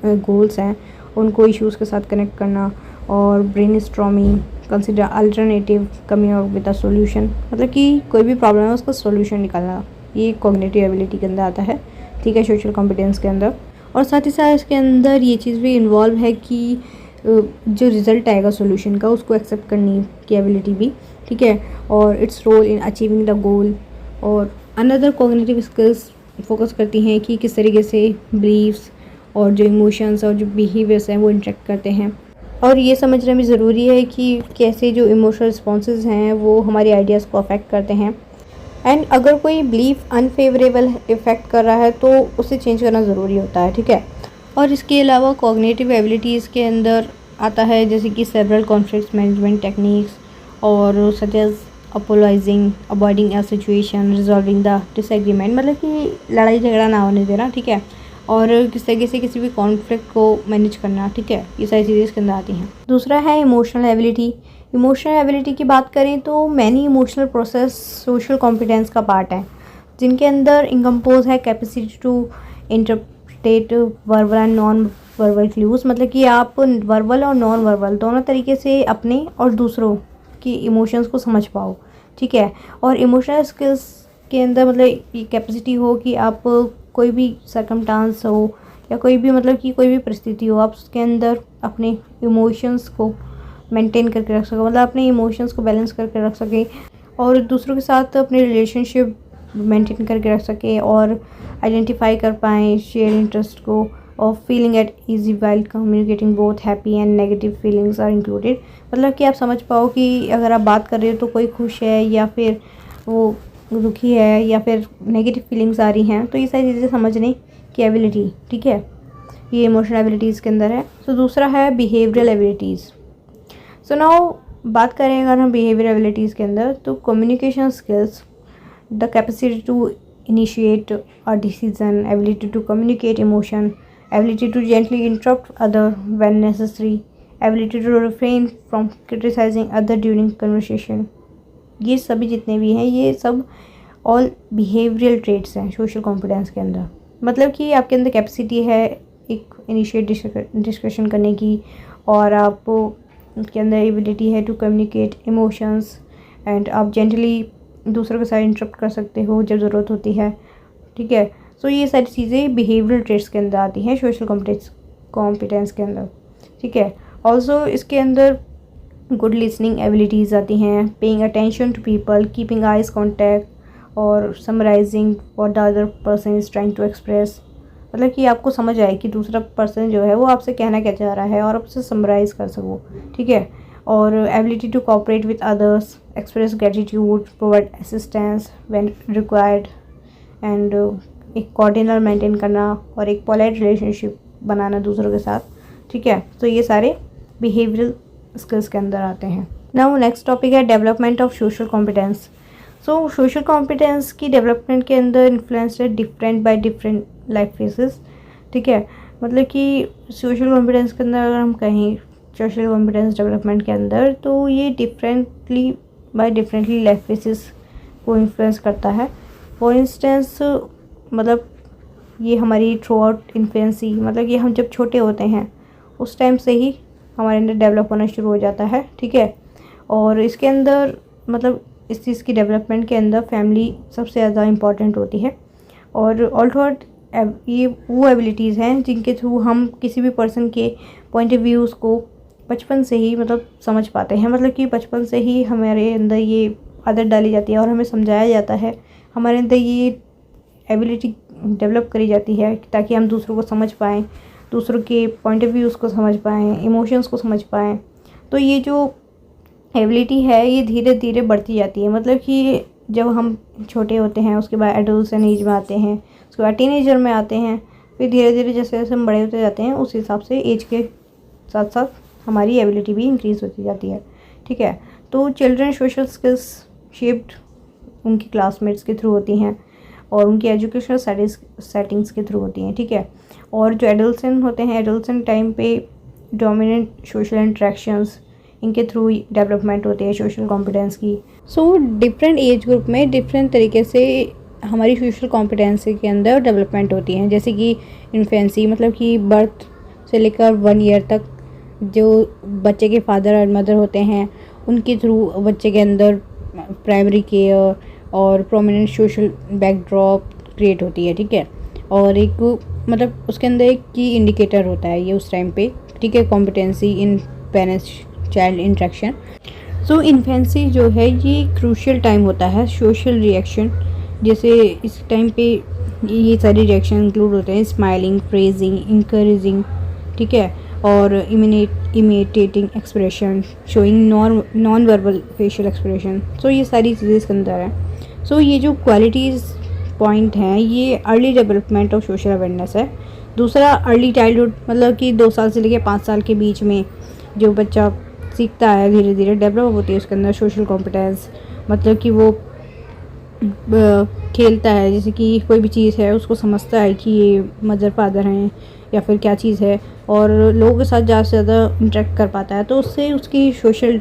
गोल्स हैं उनको इशूज़ के साथ कनेक्ट करना. और brain storming, consider alternative, coming up with a solution, मतलब कि कोई भी प्रॉब्लम है उसका सॉल्यूशन निकालना, ये कॉग्निटिव एबिलिटी के अंदर आता है. ठीक है. सोशल कॉम्पिटेंस के अंदर. और साथ ही साथ इसके अंदर ये चीज़ भी इन्वॉल्व है कि जो रिज़ल्ट आएगा सॉल्यूशन का उसको एक्सेप्ट करने की एबिलिटी भी. ठीक है. और its role in achieving the goal. और अनदर कॉग्निटिव स्किल्स फोकस करती हैं कि किस तरीके से बिलीव्स और जो इमोशंस और जो बिहेवियर्स हैं वो इंटरेक्ट करते हैं. और ये समझना भी ज़रूरी है कि कैसे जो इमोशनल रिस्पॉन्सेज हैं वो हमारी आइडियाज़ को अफेक्ट करते हैं. एंड अगर कोई बिलीफ अनफेवरेबल इफ़ेक्ट कर रहा है तो उसे चेंज करना ज़रूरी होता है. ठीक है. और इसके अलावा कॉग्निटिव एबिलिटीज़ के अंदर आता है जैसे कि सेवरल कॉन्फ्लिक्ट मैनेजमेंट टेक्निक्स और such as apologising, avoiding a situation, resolving the disagreement, मतलब कि लड़ाई झगड़ा ना होने देना. ठीक है. और किस तरीके से किसी भी कॉन्फ्लिक्ट को मैनेज करना. ठीक है. ये सारी चीज़ें इसके अंदर आती हैं. दूसरा है इमोशनल एबिलिटी. इमोशनल एबिलिटी की बात करें तो many emotional process social competence का पार्ट है, जिनके अंदर इनकम्पोज है capacity to interpret verbal and non verbal clues, मतलब कि आप वर्बल और नॉन वर्बल दोनों तरीके से अपने और दूसरों की इमोशंस को समझ पाओ. ठीक है. और इमोशनल स्किल्स के अंदर मतलब ये कैपेसिटी हो कि आप कोई भी सर्कमस्टांस हो या कोई भी मतलब कि कोई भी परिस्थिति हो आप उसके अंदर अपने इमोशंस को मेंटेन करके रख सको, मतलब अपने इमोशंस को बैलेंस करके रख सके और दूसरों के साथ अपने रिलेशनशिप मेंटेन करके रख सके और आइडेंटिफाई कर पाएँ शेयर इंटरेस्ट को of feeling at easy while communicating both happy and negative feelings are included. मतलब कि आप समझ पाओ कि अगर आप बात कर रहे हो तो कोई खुश है या फिर वो दुखी है या फिर नेगेटिव फीलिंग्स आ रही हैं, तो ये सारी चीज़ें समझने की एबिलिटी, ठीक है, ये इमोशनल एबिलिटीज़ के अंदर है। तो दूसरा है बिहेवियरल एबिलिटीज़। सो नाउ बात करें अगर हम बिहेवियर एबिलिटीज़ के अंदर, तो communication skills, the capacity to initiate a decision, ability to communicate emotion, ability to gently interrupt other when necessary, ability to refrain from criticising other during conversation. ये सभी जितने भी हैं ये सब ऑल बिहेवियरल ट्रेट्स हैं सोशल कॉम्पिटेंस के अंदर। मतलब कि आपके अंदर कैपेसिटी है एक इनिशिएट डिस्कशन करने की, और आप उसके अंदर एबिलिटी है टू कम्युनिकेट इमोशंस, एंड आप जेंटली दूसरों के साथ इंटरप्ट कर सकते हो जब ज़रूरत होती है, ठीक है। सो ये सारी चीज़ें बिहेवियरल ट्रेट्स के अंदर आती हैं सोशल कॉम्पिटेंस के अंदर, ठीक है। ऑल्सो इसके अंदर गुड लिसनिंग एबिलिटीज़ आती हैं, paying attention to people, keeping eyes contact और summarising what the other person is trying to express. मतलब कि आपको समझ आए कि दूसरा पर्सन जो है वो आपसे कहना क्या चाह रहा है और आप उसे समराइज़ कर सको, ठीक है। और ability to cooperate with others, express gratitude, provide assistance when required, and एक कोऑर्डिनेटर मेंटेन करना और एक पोलाइट रिलेशनशिप बनाना दूसरों के साथ, ठीक है। तो ये सारे बिहेवियरल स्किल्स के अंदर आते हैं। नाउ नेक्स्ट टॉपिक है development of social competence. So social competence की डेवलपमेंट के अंदर इन्फ्लुएंस है different by different life phases, ठीक है। मतलब कि सोशल कॉम्पिटेंस के अंदर अगर हम कहें सोशल कॉम्पिटेंस डेवलपमेंट के अंदर, तो ये differently by differently life phases को इन्फ्लुएंस करता है। फॉर इंस्टेंस मतलब ये हमारी थ्रू आउट इन्फेंसी, मतलब ये हम जब छोटे होते हैं उस टाइम से ही हमारे अंदर डेवलप होना शुरू हो जाता है, ठीक है। और इसके अंदर मतलब इस चीज़ की डेवलपमेंट के अंदर फैमिली सबसे ज़्यादा इम्पॉर्टेंट होती है, और ऑल्सो ये वो एबिलिटीज़ हैं जिनके थ्रू हम किसी भी पर्सन के पॉइंट ऑफ व्यूज़ को बचपन से ही मतलब समझ पाते हैं। मतलब कि बचपन से ही हमारे अंदर ये आदत डाली जाती है और हमें समझाया जाता है, हमारे अंदर ये एबिलिटी डेवलप करी जाती है ताकि हम दूसरों को समझ पाएँ, दूसरों के पॉइंट ऑफ व्यूज़ को समझ पाएँ, इमोशंस को समझ पाएँ। तो ये जो एबिलिटी है ये धीरे धीरे बढ़ती जाती है। मतलब कि जब हम छोटे होते हैं उसके बाद एडोलसेंट एज में आते हैं, उसके बाद टीनेजर में आते हैं, फिर धीरे धीरे जैसे जैसे हम बड़े होते जाते हैं उस हिसाब से एज के साथ साथ हमारी एबिलिटी भी इंक्रीज़ होती जाती है, ठीक है। तो चिल्ड्रन सोशल स्किल्स शेप्ड उनकी क्लासमेट्स के थ्रू होती हैं और उनकी एजुकेशनल सेटिंग्स के थ्रू होती हैं, ठीक है। और जो एडोलसेंट होते हैं, एडोलसेंट टाइम पे डोमिनेंट सोशल इंटरेक्शंस, इनके थ्रू डेवलपमेंट होती है सोशल कॉम्पिटेंस की। सो डिफरेंट एज ग्रुप में डिफरेंट तरीके से हमारी सोशल कॉम्पिटेंसी के अंदर डेवलपमेंट होती हैं। जैसे कि इन्फेंसी, मतलब कि बर्थ से लेकर 1 ईयर तक जो बच्चे के फादर और मदर होते हैं उनके थ्रू बच्चे के अंदर प्राइमरी केयर और प्रोमिनेंट सोशल बैकड्रॉप क्रिएट होती है, ठीक है। और एक मतलब उसके अंदर एक की इंडिकेटर होता है ये उस टाइम पे, ठीक है, कॉम्पिटेंसी इन पेरेंट्स चाइल्ड इंटरेक्शन। सो इन्फेंसी जो है ये क्रूशियल टाइम होता है सोशल रिएक्शन। जैसे इस टाइम पे ये सारे रिएक्शन इंक्लूड होते हैं, स्माइलिंग, प्रेजिंग, इंकरेजिंग, ठीक है, और imitating expression, showing non verbal facial expression. So ये सारी चीज़ें इसके अंदर हैं। सो ये जो क्वालिटीज़ पॉइंट हैं ये early development of social awareness है। दूसरा अर्ली चाइल्डहुड, मतलब कि 2 साल से लेकर 5 साल के बीच में जो बच्चा सीखता है धीरे धीरे डेवलप होती है उसके अंदर सोशल कॉम्पिटेंस। मतलब कि वो खेलता है, जैसे कि कोई भी चीज़ है उसको समझता है कि ये मदर फादर हैं या फिर क्या चीज़ है, और लोगों के साथ ज़्यादा से ज़्यादा इंटरेक्ट कर पाता है, तो उससे उसकी सोशल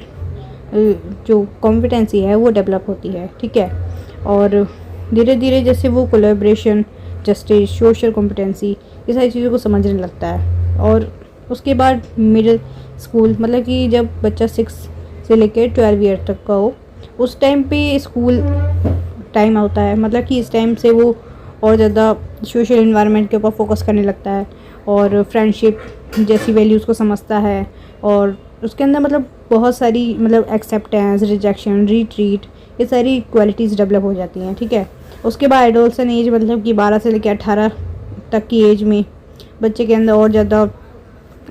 जो कॉम्पिटेंसी है वो डेवलप होती है, ठीक है। और धीरे धीरे जैसे वो कोलैबोरेशन, जस्टिस, सोशल कॉम्पिटेंसी, ये सारी चीज़ों को समझने लगता है। और उसके बाद मिडिल स्कूल, मतलब कि जब बच्चा 6 से लेकर 12 ईयर तक का हो, उस टाइम पे स्कूल टाइम होता है। मतलब कि इस टाइम से वो और ज़्यादा सोशल इन्वायरमेंट के ऊपर फोकस करने लगता है और फ्रेंडशिप जैसी वैल्यूज़ को समझता है, और उसके अंदर मतलब बहुत सारी मतलब एक्सेप्टेंस, रिजेक्शन, रिट्रीट, ये सारी क्वालिटीज़ डेवलप हो जाती हैं, ठीक है। उसके बाद एडोलसेंट एज, मतलब कि 12 से लेकर 18 तक की एज में बच्चे के अंदर और ज़्यादा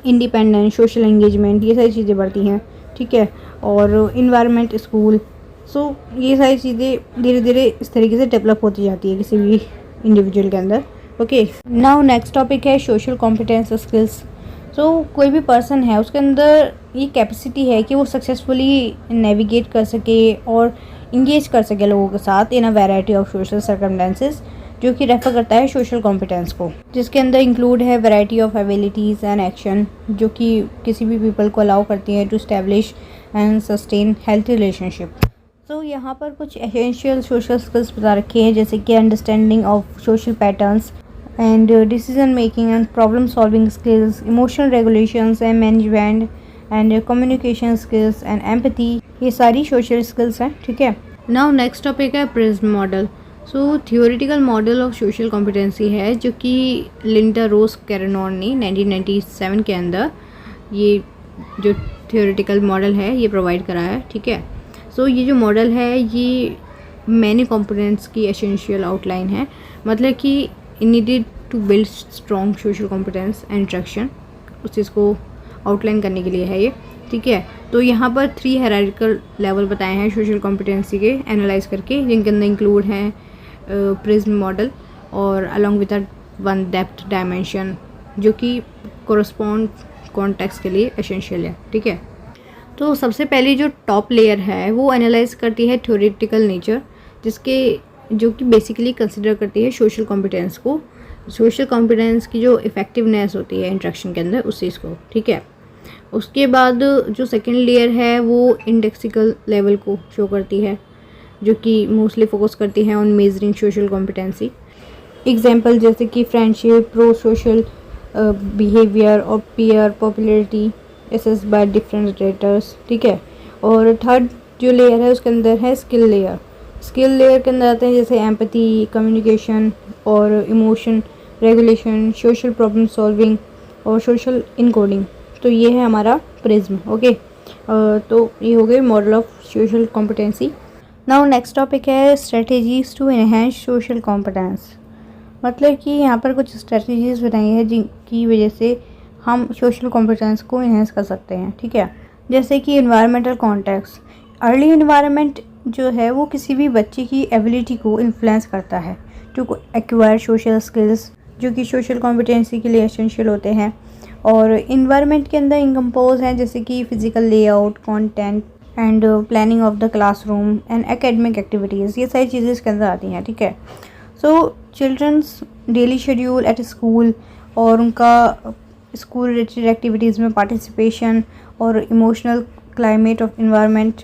इंडिपेंडेंस, सोशल एंगेजमेंट, ये सारी चीज़ें बढ़ती हैं, ठीक है। और इन्वायरमेंट, स्कूल, सो ये सारी चीज़ें धीरे धीरे इस तरीके से डेवलप होती जाती है किसी भी इंडिविजुअल के अंदर। ओके, नाउ नेक्स्ट टॉपिक है सोशल कॉम्पिटेंस स्किल्स। सो कोई भी पर्सन है उसके अंदर ये कैपेसिटी है कि वो सक्सेसफुली नेविगेट कर सके और इंगेज कर सके लोगों के साथ in a variety of social circumstances, जो कि रेफर करता है सोशल कॉम्पिटेंस को, जिसके अंदर इंक्लूड है variety of abilities and action, जो कि किसी भी पीपल को अलाउ करती है to establish and sustain healthy relationship. तो यहाँ पर कुछ एसेंशियल सोशल स्किल्स बता रखे हैं, जैसे कि understanding of social patterns and decision making and problem solving skills, emotional regulations and management and communication skills and empathy, ये सारी सोशल स्किल्स हैं, ठीक है। नाउ नेक्स्ट टॉपिक है prism model. So theoretical model of social competency है, जो कि लिंडा रोज कैरनॉन ने 1997 के अंदर ये जो थियोरेटिकल मॉडल है ये प्रोवाइड करा है, ठीक है। सो ये जो मॉडल है ये मैनी कंपोनेंट्स की एसेंशियल आउटलाइन है, मतलब कि needed to build strong social competence and interaction, उस चीज़ को आउटलाइन करने के लिए है ये, ठीक है। तो यहाँ पर 3 हायरार्किकल लेवल बताए हैं सोशल कॉम्पिटेंसी के एनालाइज करके, जिनके अंदर इंक्लूड हैं प्रिज्म मॉडल और along with one depth dimension, जो कि कोरस्पॉन्ड कॉन्टेक्स्ट के लिए एसेंशियल है, ठीक है। तो सबसे पहले जो टॉप लेयर है वो एनालाइज करती है थ्योरेटिकल नेचर, जो कि बेसिकली कंसिडर करती है सोशल कॉम्पिटेंस को, सोशल कॉम्पिटेंस की जो इफ़ेक्टिवनेस होती है इंटरेक्शन के अंदर उस चीज़ को, ठीक है। उसके बाद जो सेकेंड लेयर है वो इंडेक्सिकल लेवल को शो करती है, जो कि मोस्टली फोकस करती है on measuring social competency. Example जैसे कि फ्रेंडशिप, प्रो सोशल बिहेवियर और peer popularity assess by different raters, ठीक है। और थर्ड जो लेयर है उसके अंदर है स्किल लेयर। स्किल लेयर के अंदर आते हैं जैसे एम्पैथी, कम्युनिकेशन और emotion regulation, social problem solving और सोशल इनकोडिंग। तो ये है हमारा प्रिज्म, ओके। तो ये हो गए model of social competency. Now next topic है strategies to enhance social competence, मतलब कि यहाँ पर कुछ स्ट्रेटजीज बनाई है जिनकी वजह से हम सोशल कॉम्पिटेंस को इन्हेंस कर सकते हैं, ठीक है। जैसे कि इन्वायरमेंटल कॉन्टेक्स्ट, अर्ली इन्वायरमेंट जो है वो किसी भी बच्चे की एबिलिटी को इन्फ्लुएंस करता है टू एक्वायर सोशल स्किल्स, जो कि सोशल कॉम्पिटेंसी के लिए एसेंशियल होते हैं। और इन्वायरमेंट के अंदर इनकम्पोज हैं जैसे कि physical layout, content and planning of the classroom and academic activities, ये सारी चीज़ें इसके अंदर आती हैं, ठीक है। So children's daily schedule at school और उनका स्कूल रिलेटेड एक्टिविटीज़ में पार्टिसिपेशन और इमोशनल क्लाइमेट ऑफ इन्वायरमेंट,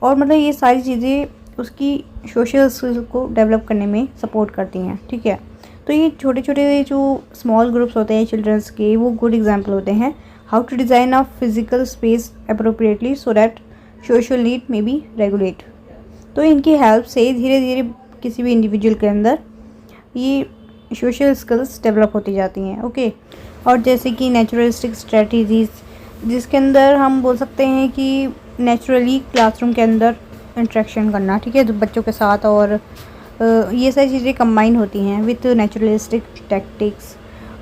और मतलब ये सारी चीज़ें उसकी सोशल स्किल्स को डेवलप करने में सपोर्ट करती हैं, ठीक है। तो ये छोटे छोटे जो स्मॉल ग्रुप्स होते हैं चिल्ड्रंस के, वो गुड एग्जांपल होते हैं how to design a physical space appropriately so that social need may be regulate. तो इनकी हेल्प से धीरे धीरे किसी भी इंडिविजुअल के अंदर ये सोशल स्किल्स डेवलप होती जाती हैं, ओके। और जैसे कि नेचुरलिस्टिक स्ट्रेटजीज़, जिसके अंदर हम बोल सकते हैं कि नेचुरली क्लासरूम के अंदर इंटरेक्शन करना, ठीक है, तो बच्चों के साथ, और ये सारी चीज़ें कंबाइन होती हैं विथ नेचुरलिस्टिक टैक्टिक्स।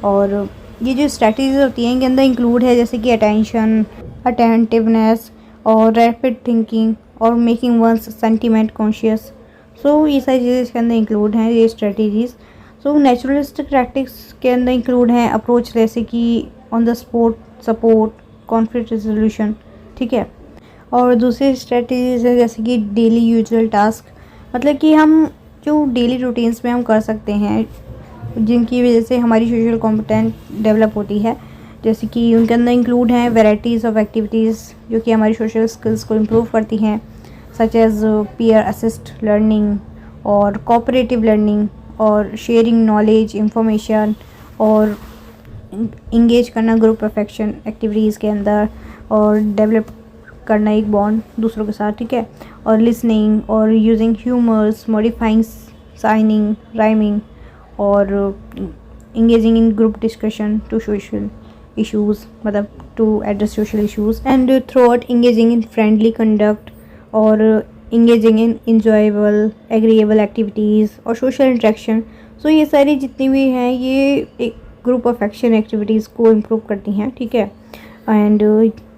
और ये जो स्ट्रेटजीज होती हैं इनके अंदर इंक्लूड है जैसे कि अटेंशन, अटेंटिवनेस और रैपिड थिंकिंग और मेकिंग वंस सेंटिमेंट कॉन्शियस। सो ये सारी चीज़ें इसके अंदर इंक्लूड हैं, ये स्ट्रेटजीज़। सो नेचुरलिस्टिक टैक्टिक्स के अंदर इंक्लूड हैं अप्रोच जैसे कि on the spot support, conflict resolution, ठीक है। और दूसरी स्ट्रेटजीज है जैसे कि डेली यूजुअल टास्क, मतलब कि हम जो डेली रूटीन्स में हम कर सकते हैं जिनकी वजह से हमारी सोशल कॉम्पिटेंस डेवलप होती है, जैसे कि उनके अंदर इंक्लूड हैं वेराइटीज़ ऑफ एक्टिविटीज़ जो कि हमारी सोशल स्किल्स को इम्प्रूव करती हैं, such as peer assist learning और कोऑपरेटिव लर्निंग और शेयरिंग नॉलेज इंफॉर्मेशन और इंगेज करना ग्रुप परफेक्शन एक्टिविटीज़ के अंदर और डेवलप करना एक बॉन्ड दूसरों के साथ, ठीक है। और लिसनिंग और using humours, modifying signing, rhyming और engaging in group discussion to social issues, मतलब to address social issues and throughout engaging in friendly conduct और engaging in enjoyable agreeable activities और सोशल इंटरेक्शन। सो ये सारी जितनी भी हैं ये एक ग्रुप ऑफ एक्शन एक्टिविटीज़ को इम्प्रूव करती हैं, ठीक है। एंड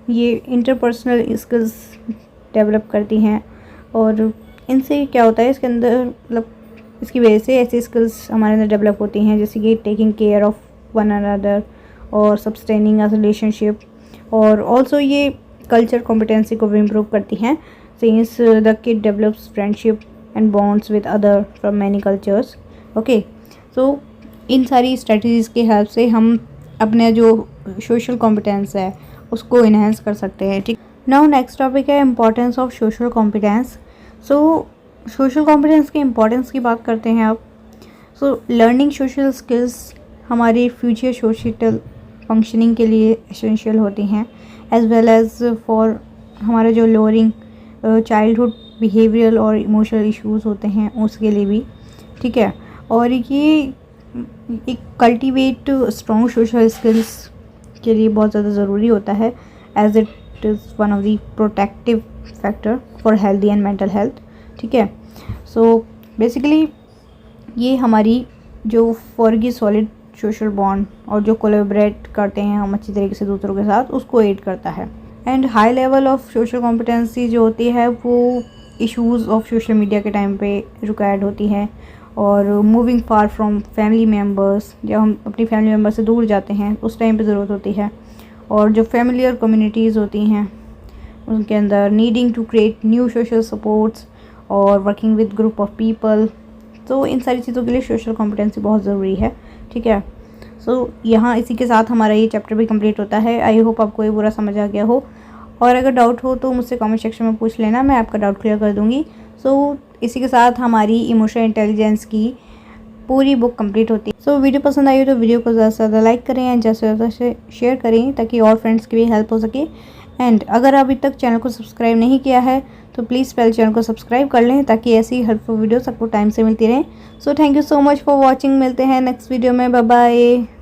ये इंटरपर्सनल स्किल्स डेवलप करती हैं और इनसे क्या होता है, इसके अंदर मतलब इसकी वजह से ऐसी स्किल्स हमारे अंदर डेवलप होती हैं जैसे कि taking care of one another और सस्टेनिंग अ रिलेशनशिप। और ऑल्सो ये कल्चर कॉम्पिटेंसी को भी इम्प्रूव करती हैं since the kid develops friendship and bonds with other from many cultures. Okay, so इन सारी स्ट्रेटजीज़ की हेल्प से हम अपने जो सोशल कॉम्पिटेंस है उसको इन्हेंस कर सकते हैं, ठीक। नाउ नेक्स्ट टॉपिक है importance of social competence. So social competence की इम्पोर्टेंस की बात करते हैं अब। सो लर्निंग सोशल स्किल्स हमारी फ्यूचर सोशल फंक्शनिंग के लिए एसेंशियल होती हैं, एज वेल एज़ फॉर हमारे जो लोअरिंग चाइल्डहुड बिहेवियरल और इमोशनल इश्यूज़ होते हैं उसके लिए भी, ठीक है। और ये एक कल्टीवेट स्ट्रॉन्ग सोशल स्किल्स के लिए बहुत ज़्यादा ज़रूरी होता है, as it is one of the protective factor for healthy and mental health, ठीक है। सो बेसिकली ये हमारी जो फॉरगी सॉलिड सोशल बॉन्ड और जो कोलैबोरेट करते हैं हम अच्छी तरीके से दूसरों के साथ, उसको एड करता है। And high level of social competency जो होती है वो इश्यूज़ ऑफ सोशल मीडिया के टाइम पे रिक्वायर्ड होती है। और moving far from family members, जब हम अपनी फैमिली मेम्बर से दूर जाते हैं उस टाइम पे ज़रूरत होती है। और जो फैमिलियर कम्युनिटीज़ होती हैं उनके अंदर needing to create new social supports और working with group of people, तो इन सारी चीज़ों के लिए सोशल कॉम्पिटेंसी बहुत ज़रूरी है, ठीक है। सो यहाँ इसी के साथ हमारा ये चैप्टर भी कंप्लीट होता है। आई होप आपको ये पूरा समझ आ गया हो, और अगर डाउट हो तो मुझसे कमेंट सेक्शन में पूछ लेना, मैं आपका डाउट क्लियर कर दूँगी। सो इसी के साथ हमारी इमोशनल इंटेलिजेंस की पूरी बुक कंप्लीट होती है। सो वीडियो पसंद आई हो तो वीडियो को ज़्यादा से ज़्यादा लाइक करें एंड ज़्यादा से ज़्यादा शेयर करें ताकि और फ्रेंड्स की भी हेल्प हो सके। एंड अगर अभी तक चैनल को सब्सक्राइब नहीं किया है तो प्लीज़ पहले चैनल को सब्सक्राइब कर लें ताकि ऐसी हेल्पफुल वीडियोस आपको टाइम से मिलती रहें। So thank you so much for watching. मिलते हैं नेक्स्ट वीडियो में, बाय बाय।